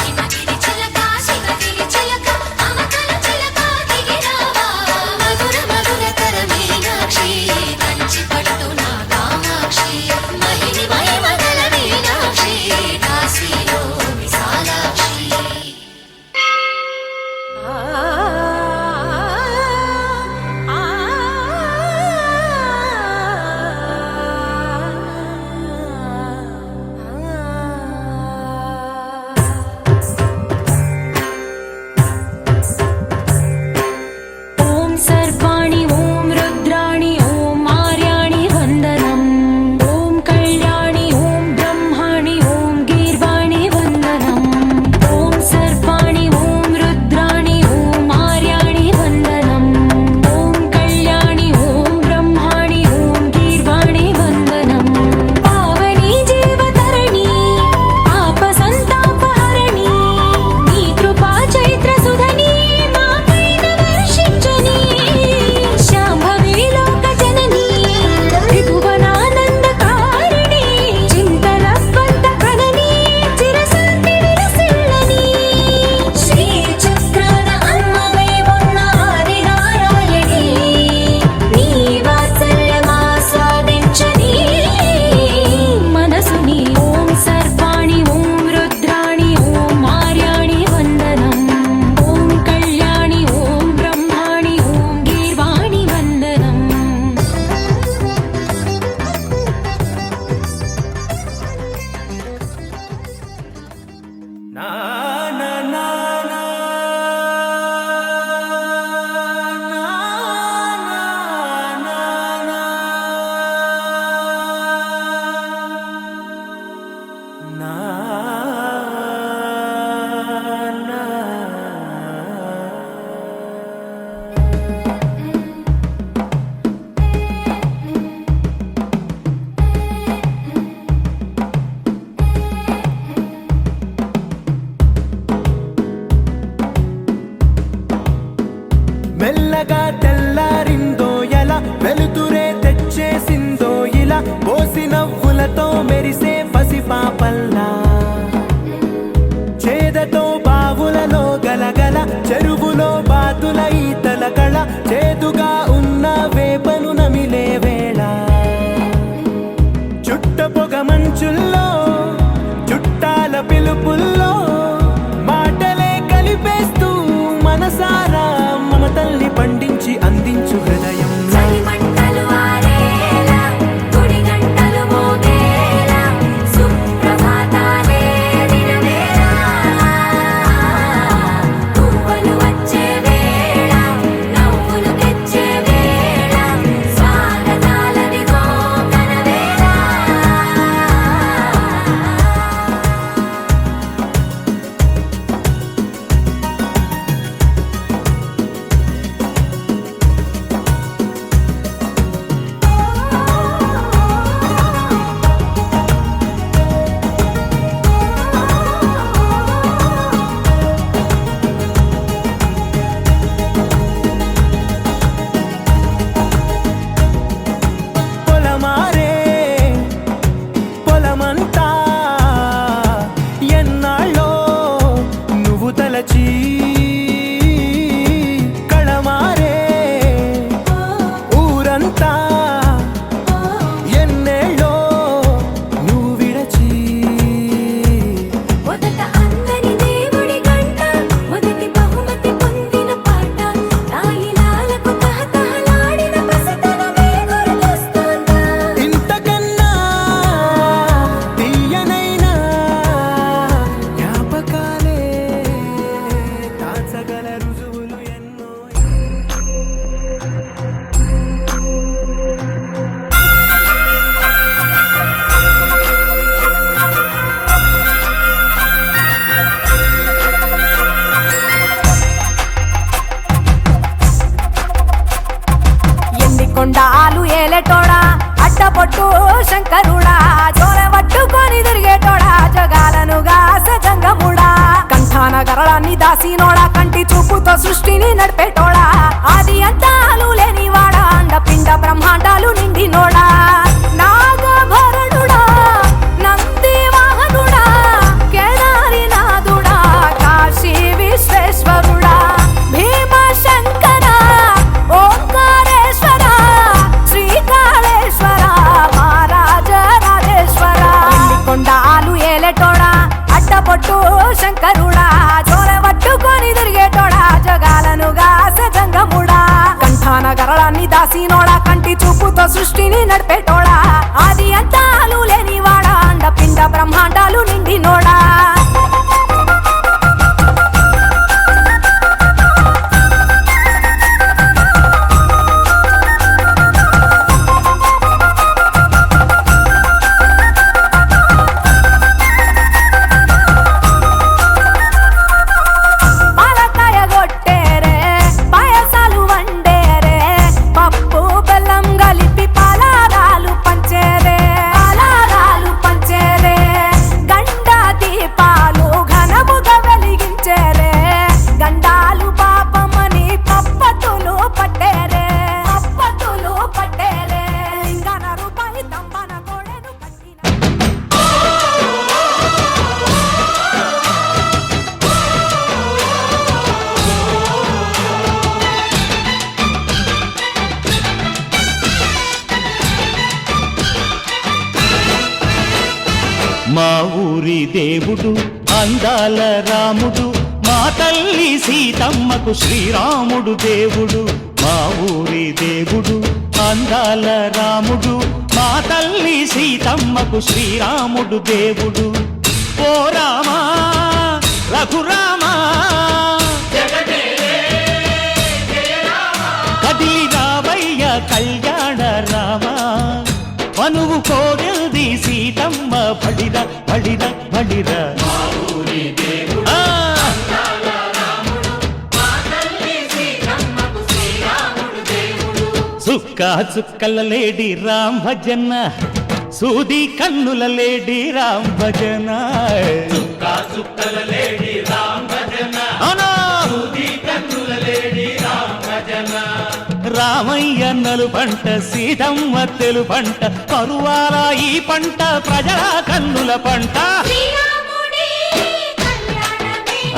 హిమగిరి చిలక శివగిరి చిలక మమతల చిలక దిగిరావా మధుర మధుర తర మీనాక్షి కంచి పట్టున కామాక్షి మహిని మహిమగల మీనాక్షి కాశీలో విశాలాక్షి ॐ सर्वाणि ॐ रुद्राणि ॐ आर्याणि वन्दनम् ॐ कल्याणि ॐ ब्रह्माणि ॐ गीर्वाणि वन्दनम् ॐ सर्वाणि ॐ रुद्राणि ॐ आर्याणि वन्दनम् ॐ कल्याणि ॐ ब्रह्माणि ॐ गीर्वाणि वन्दनम् पावनी जीवतरणि आपसन्तापहरणि नी कृपा चैत्रसुधनी मापैन वर्षिंचनि शाम्भवी लोकजननी त्रिभुवनानन्दकारिणि चिन्तलब्बद्धकननी चिरशान्ति विलसिल्लनि श्रीचक्रान अम्मवे ఉన్న ఆదినారాయణి నీ వాత్సల్యమాస్వాదించని మనసుని ఓం సర్వాణి ఓం రుద్రాణి ఓం ఆర్యాణి వందనం ఓం కళ్యాణి ఓం బ్రహ్మాణి ఓం గీర్వాణి వందనం నా నా నా నా మెల్లగా తెల్లారిందో ఎలా వెలుతురే తెచ్చేసిందో ఇలా పోసి నవ్వులతో మెరిసే పసిపాపల్లా చేదతో బావులలో గలగల చెరువులో బాతుల ఈతల కళ చేదుగా ఉన్న వేపను నమిలే వేళ చుట్ట పొగ మంచుల్లో చుట్టాల పిలుపుల్లో మాటలే కలిపేస్తూ మనసారా మమతల్ని పండించి అందించు హృదయం చలిమంటలు ఆరేలా గుడి గంటలు మోగేలా సుప్రభాతాలే దినవేళ పువ్వులు వచ్చే వేళ నవ్వులు తెచ్చే వేళ స్వాగతాలదిగో కనవేళ సృష్టిని నడిపేటోడా ఆది అంతాలు లేనివాడా అండపిండ బ్రహ్మాండాలు నిండినోడా నాగభరణుడా నంది వాహనుడా కేదారి నాథుడా కాశీ విశ్వేశ్వరుడా భీమ శంకర ఓంకారేశ్వర శ్రీకాళేశ్వర మహారాజ రాజేశ్వర కొండాలు ఏలేటోడా అడ్డపొట్టు శంకరుడా జోర పట్టుకొని తిరిగేటోడా జగాలను గాసె జంగముడా కంఠాన గరళాన్ని దాసినోడా కంటి చూపుతో సృష్టిని నడిపేటోడా ఆది అంతాలు లేనివాడా అండపిండ బ్రహ్మాండాలు నిండినోడా పాలకాయ కొట్టేరే పాయసాలు వండేరే పప్పు బెల్లం కలిపి పలారాలు పంచేరే గండా దీపాలు ఘనముగా వెలిగించేరే గండాలు పాపమని పప్పతులు పట్టేరే లింగన రూపాయి తంబన కోడెను పట్టిన మా ఊరి దేవుడు అందాల రాముడు మా తల్లి సీతమ్మకు శ్రీరాముడు దేవుడు మా ఊరి దేవుడు అందాల రాముడు మా తల్లి సీతమ్మకు శ్రీరాముడు దేవుడు ఓ రామా రఘురామా కదిలి రావయ్య కళ్యాణ రామా మనువు కోగెల్ది సీతమ్మ బడిర బడిర బడిర ఆ! సుక్క చుక్కల లేడి రామ్ భజన సూది కన్నుల లేడి రామ్ భజన అవునా? రామయ్య నలు పంట సీతమ్మ తెలు పంట పరువాల ఈ పంట ప్రజల కన్నుల పంట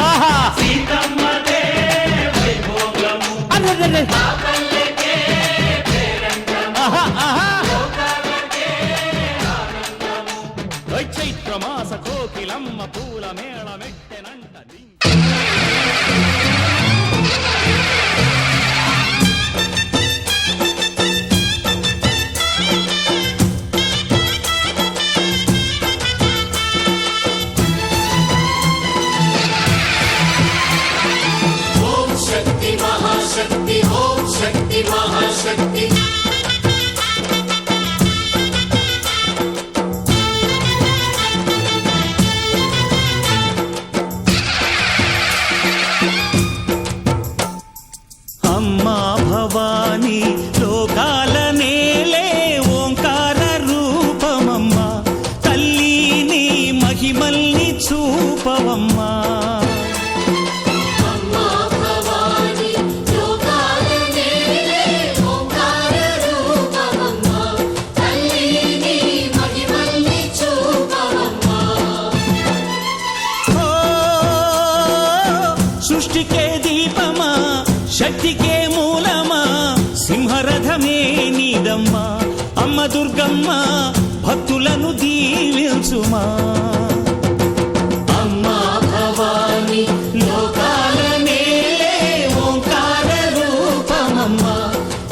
ఆహా! అరెరెరె! ఆహా, ఆహా! ఓయ్ చైత్ర మాస కోకిలమ్మ పూల మేళ మెట్టెనంట అమ్మా భవానీ లోకాల నేలే ఓంకార రూపమమ్మా తల్లి నీ మహిమల్ని చూపవమ్మా ఓ, సృష్టికే దీపమా శక్తికే మూలమా సింహరథమే నీదమ్మా అమ్మ దుర్గమ్మ భక్తులను దీవించుమా అమ్మా భవాని లోకాల నేలే ఓంకార రూపమమ్మా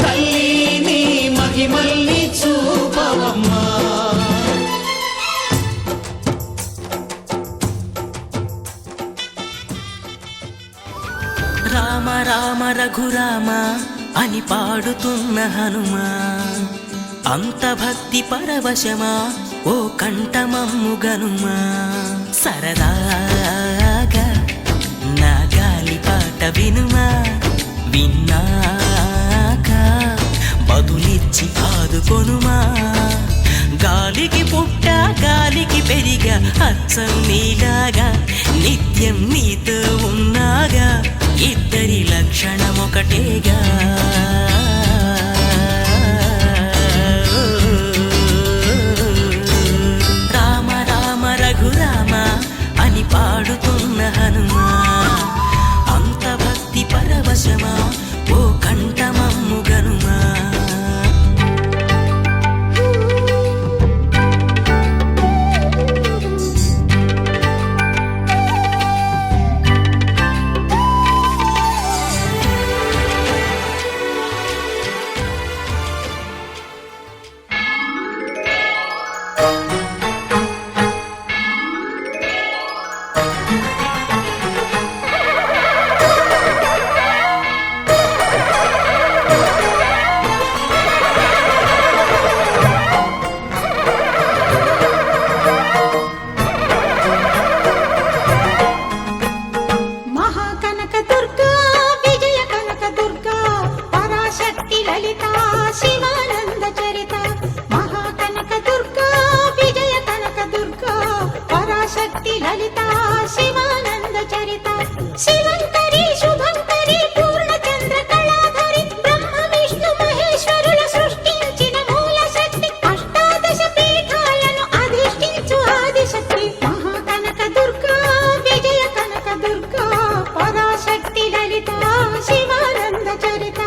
తల్లి నీ మహిమల్ని చూపవమ్మా రామ రామ రఘురామ అని పాడుతున్న హనుమా అంత భక్తి పరవశమా ఓ కంఠమమ్ము గనుమా సరదాగా నా గాలి పాట వినుమా విన్నాక బదులిచ్చి ఆదుకొనుమా గాలికి పుట్ట గాలికి పెరిగా అచ్చం నీలాగా నిత్యం నీతో ఉన్నాగా ఇద్దరి లక్షణం ఒకటేగా రామ రామ రఘురామ అని పాడుతున్న హనుమా అంత భక్తి పరవశమా ఓ కంఠమమ్ము గనుమా మహాకనక దుర్గా విజయ కనక దుర్గా పరాశక్తి లలిత శివానంద చరిత మహాకనక దుర్గా విజయ కనక దుర్గా పరాశక్తి లలిత శివానంద చరిత శివంకరి శుభంకరి పూర్ణచంద్ర కళాధరి బ్రహ్మ విష్ణు మహేశ్వరుల సృష్టించిన మూల శక్తి అష్టాదశ పీఠాలను అధిష్ఠించు ఆదిశక్తి మహాకనక దుర్గా విజయ కనక దుర్గా పరాశక్తి లలిత శివానంద చరిత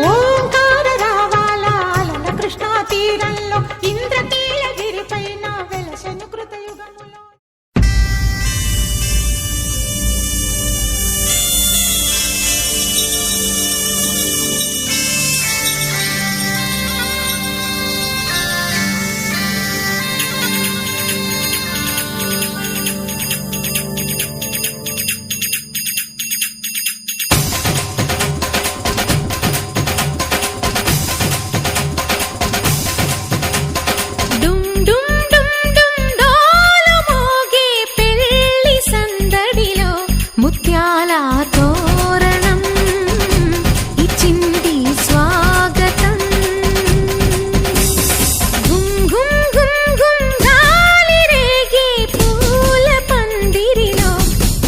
ఓంకార రావాల అలల కృష్ణా తీరంలో ఇంద్రకీలగిరి పైన వెలసెను కృతయుగములో డుమ్ డుమ్ డుమ్ డుమ్ డోలు మోగే పెళ్లి సందడిలో ముత్యాల తోరణం ఇచ్చింది స్వాగతం గుమ్ గుమ్ గుమ్ గుమ్ గాలి రేగే పూల పందిరిలో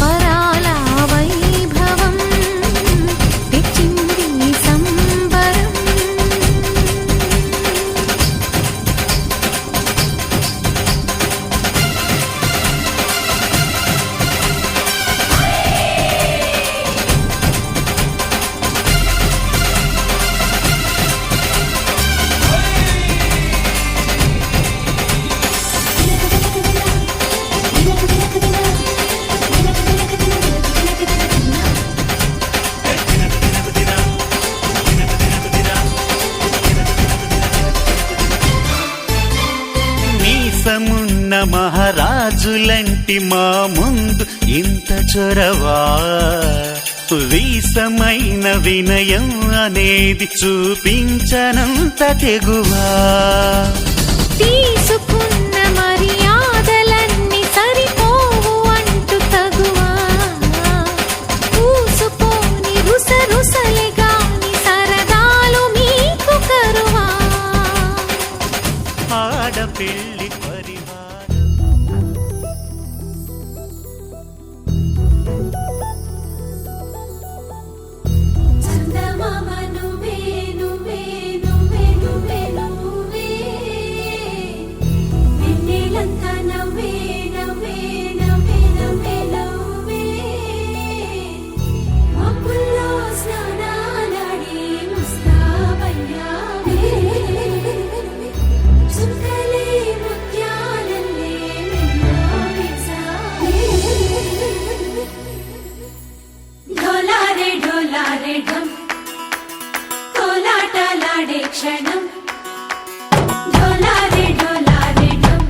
పరాల వైభవం తెచ్చింది సంబరం మీసమున్న మహారాజులంటి మా ముందు ఇంత చొరవా వీసమైన వినయం అనేది చూపించనంత తెగువా తీసుకున్న మర్యాదలన్నీ సరిపోవు అంటూ తగువా పూసుపోని రుసరుసలే గాని సరదాలు మీకు కరువా ఆడపిల్లి పరివారం చందమామ నువ్వే నువ్వే నువ్వే నువ్వే నువ్వే వెన్నెలంతా నవ్వే నవ్వే నవ్వే నవ్వే నవ్వే మబ్బుల్లో స్నానాలాడి ముస్తాబయ్యావే చుక్కలే ముత్యాలల్లే వెన్నో వేసావే ढोलारे ढोलारे ढम कोलाटालाडे क्षणम ढोलारे ढोलारे ढम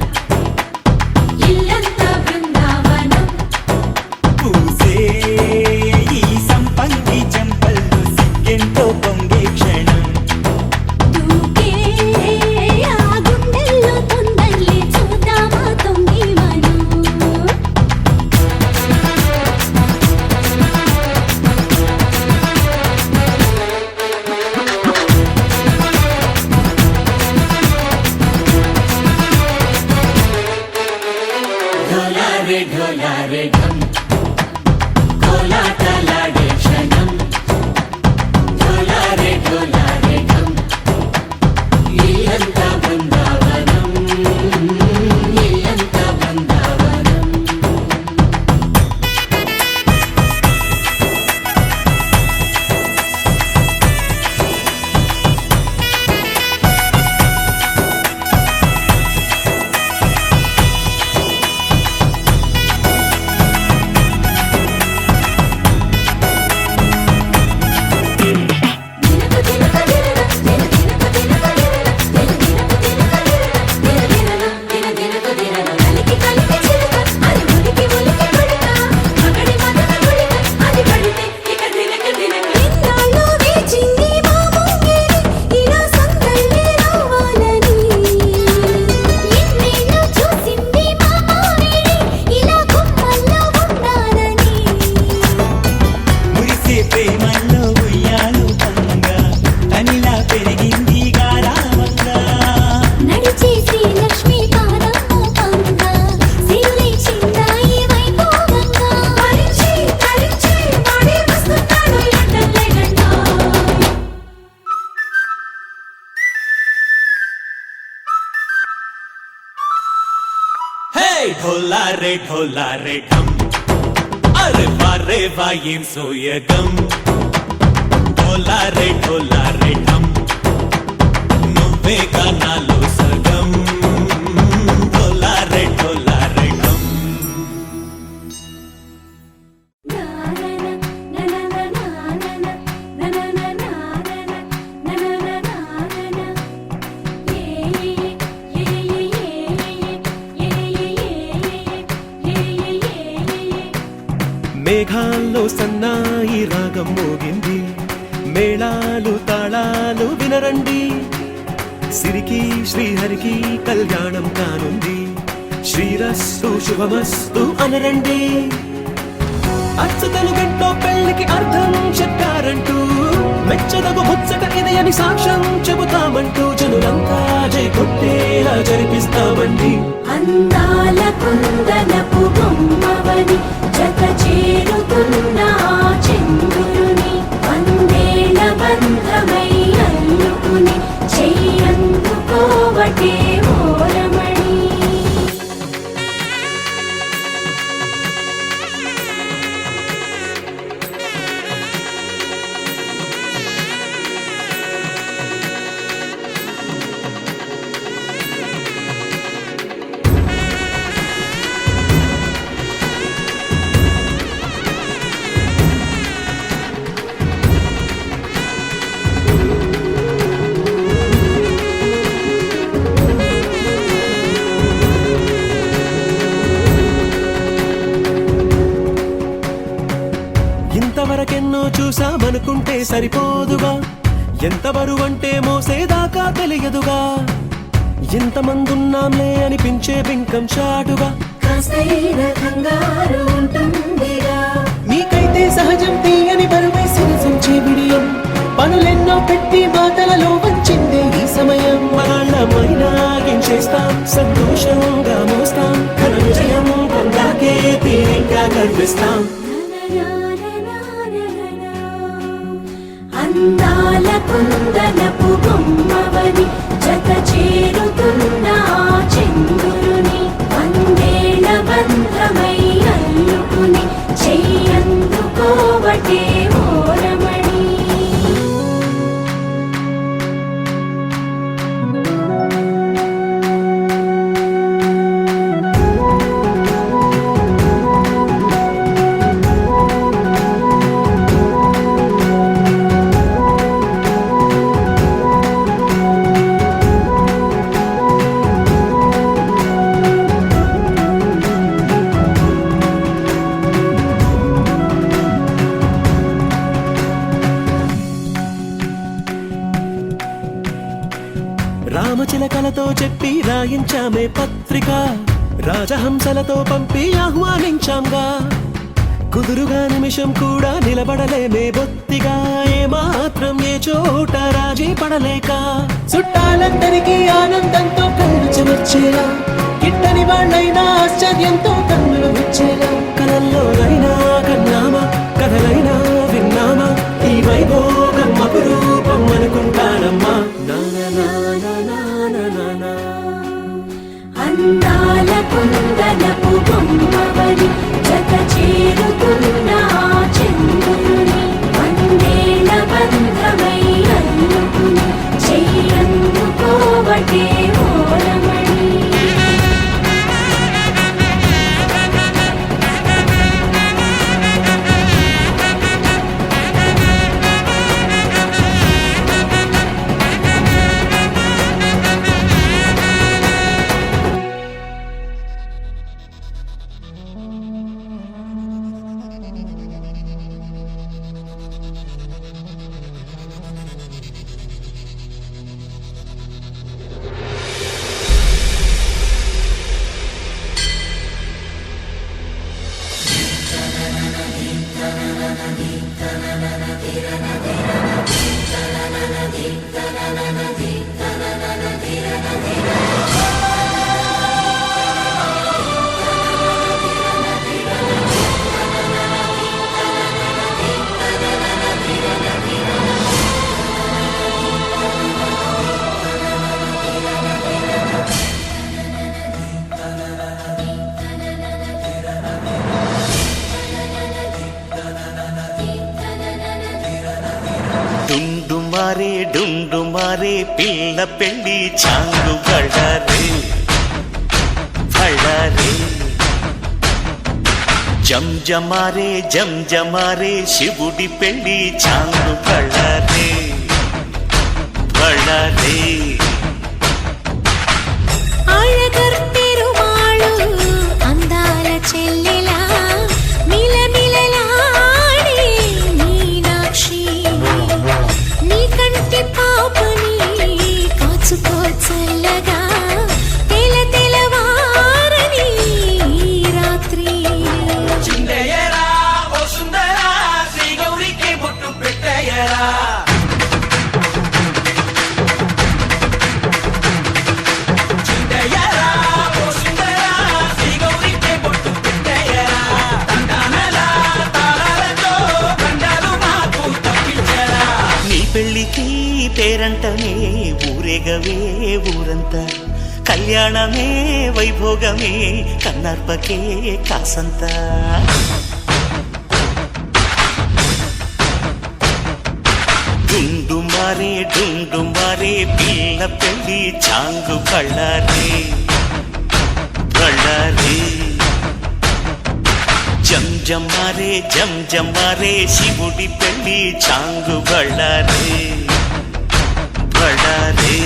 పెరిగింది గారావంగా నడిచే శ్రీలక్ష్మి పాదమోపంగా సిరులేచిందా ఈ వైభోగంగా భరించి ధరించి వాడే వస్తున్నాడు ఎండలే గంట హే ఢోలా రే ఢమ్ అరే వా ఏం సోయగం ఢోలా రే ఢమ్ నువ్వే గానాలో సగం ఢోలా రే ఢమ్ మేఘాల్లో సన్నాయి రాగం మోగింది మేళాలు తాళాలు వినరండి సిరికి శ్రీహరికి కళ్యాణం కానుంది శ్రీరస్తు శుభమస్తు అనరండి అచ్చతలు గంటో పెళ్లికి అర్థం చెప్పారంటూ మెచ్చదగు ముచ్చట ఇది అని సాక్ష్యం చెబుతామంటూ జనులంతా జై కొట్టేలా జరిపిస్తామండి అందాల కుందనపు బొమ్మవని జత చేరుతున్న ఆ చంద్రుని వందేళ్ల బంధమై అల్లుకుని చెయ్యందుకోవటే ఓరమణి ఇంతవరకెన్నో చూసామనుకుంటే సరిపోదుగా ఎంత బరువంటే మోసేదాకా తెలియదుగా ఇంతమందున్నాంలే అనిపించే బింకం చాటుగా కాస్తైన కంగారు ఉంటుందిగా నీకైతే సహజం తీయని బరువై సిరిసించే బిడియం పనులెన్నో పెట్టి మాటలలో వంచిందే ఈ సమయం వాళ్ళమైనా చేస్తాం సంతోషంగా మోస్తాం ఘన విజయం పొందాకే తీరిగ్గా కనిపిస్తాం అందాల కుందనపు బొమ్మవని జత చేరుతున్న ఆ చంద్రుని వందేళ్ల బంధమై అల్లుకుని చెయ్యందుకోవటే ఓరమణి రామచిలకలతో చెప్పి రాయించామే పత్రిక రాజహంసలతో పంపి ఆహ్వానించాంగా కుదురుగా నిమిషం కూడా నిలబడలేమే బొత్తిగా ఏమాత్రం ఏ చోట రాజీ పడలేక చుట్టాలందరికీ ఆనందంతో కళ్ళు చెమర్చేలా గిట్టని వాళ్ళైనా ఆశ్చర్యంతో కన్నులు విచ్చేలా కలల్లోనైనా కన్నామా కథలైనా విన్నామా ఈ వైభోగం అపురూపం అనుకుంటానమ్మా అందాల కుందనపు బొమ్మవని జత చేరుతున్న ఆ చంద్రుని వందేళ్ల బంధమై అల్లుకుని చెయ్యందుకోవటే ఓరమణి డుండుమారే పిల్ల పెళ్ళి చాంగు బళ్ళారే బళ్ళారే జంజమారే శివుడి పెళ్ళి చాంగు బళ్ళారే బళ్ళారే అழகర్ పెరుమాళు అందాల చెల్లెలా మిలమిలలాడే మీనాక్షి నీ కంటి పాపని కాచుకో చల్లగా తెలవారని రాత్రి చిందయ్యరా ఓ సుందరా శ్రీ గౌరికి బొట్టు పెట్టయ్యరా చిందయ్యరా ఓ సుందరా శ్రీ గౌరికి బొట్టు పెట్టయ్యరా తండానలా తాళాలతో బండాలు మాకు తప్పించరా నీ పెళ్ళికి పేరంటమే ఊరేగవే ఊరంతా కళ్యాణమే వైభోగమే కన్నార్పకే కాసంతా డుండుమారే పిల్ల పెళ్ళి చాంగు బళ్ళారే బళ్ళారే జంజమారే శివుడి పెళ్ళి చాంగు బళ్ళారే బళ్ళారే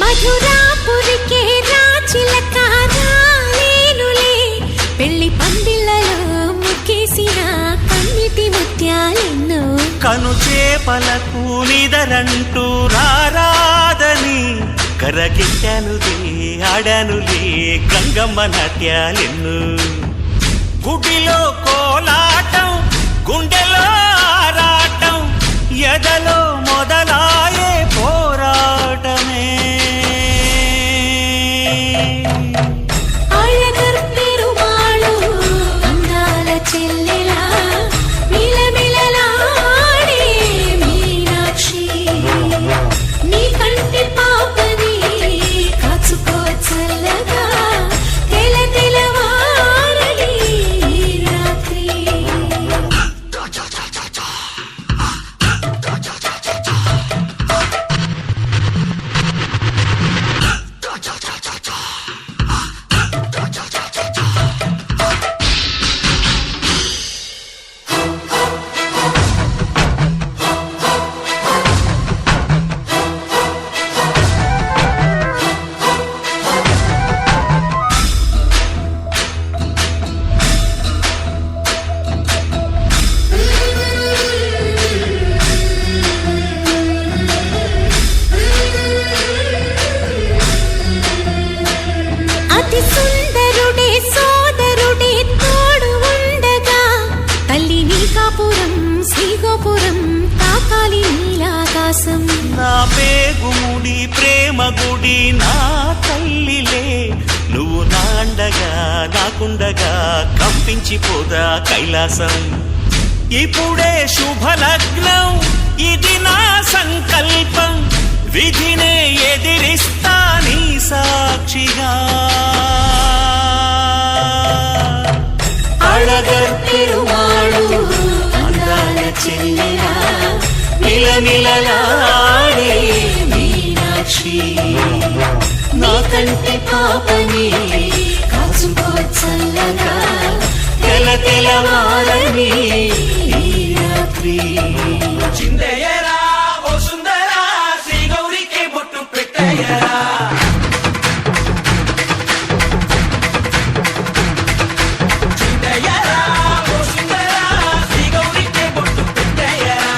మధురాపురికే రాచిలక రాలేనులే పెళ్లి పందిళ్ళలో ముక్కేసిన కన్నిటి ముత్యాలెన్నో కను చేపలకు నిదరంటూ రారాదని కరగిట్టానులే ఆడానులే గంగమ్మ నాట్యాలెన్ను గుడిలో కోలాటం గుండెలో ఆరాటం ఎదలో మొదలాయే పోరాటమే అழగర్ పెరుమాళు అందాల చెల్లెలా మిలమిలలాడే మీనాక్షి నీ కంటి పాపని కాచుకో చల్లగా తెలవారని రాత్రి అతి సుందరుడే సోదరుడే తోడు ఉండగా తల్లి నీకాపురం శ్రీగోపురం తాకాలి నీలాకాశం నా పేగుముడి ప్రేమ గుడి నా తల్లిలే నువ్వు నాండగా నాకుండగా కంపించిపోదా కైలాసం ఇప్పుడే శుభలగ్నం ఇది నా సంకల్పం విధినే ఎదిరిస్తా నీ సాక్షిగా అళగర్ పెరుమాళు అందాల చెల్లెలా మిలమిలలాడే మీనాక్షి నా కంటి పాపని కాచుకో చల్లగా తెలవారని పున్నమి ఈ రాత్రి. చిందయ్యరా ఓ సుందరా శ్రీ గౌరీకే బొట్టు పెట్టయ్యరా చిందయ్యరా ఓ సుందరా శ్రీ గౌరీకే బొట్టు పెట్టయ్యరా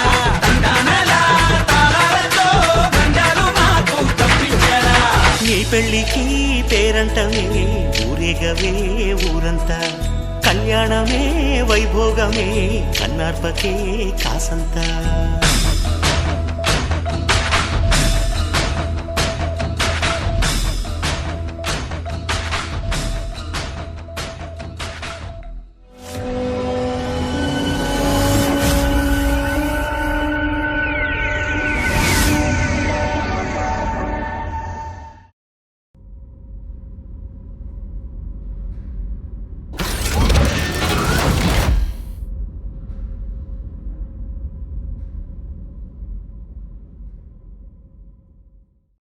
తండానలా తాళాలతో గండాలు మాకు తప్పించరా. నీ పెళ్ళికి పేరంటమే ఊరేగవే ఊరంతా కళ్యాణమే వైభోగమే కన్నార్పకే కాసంతా.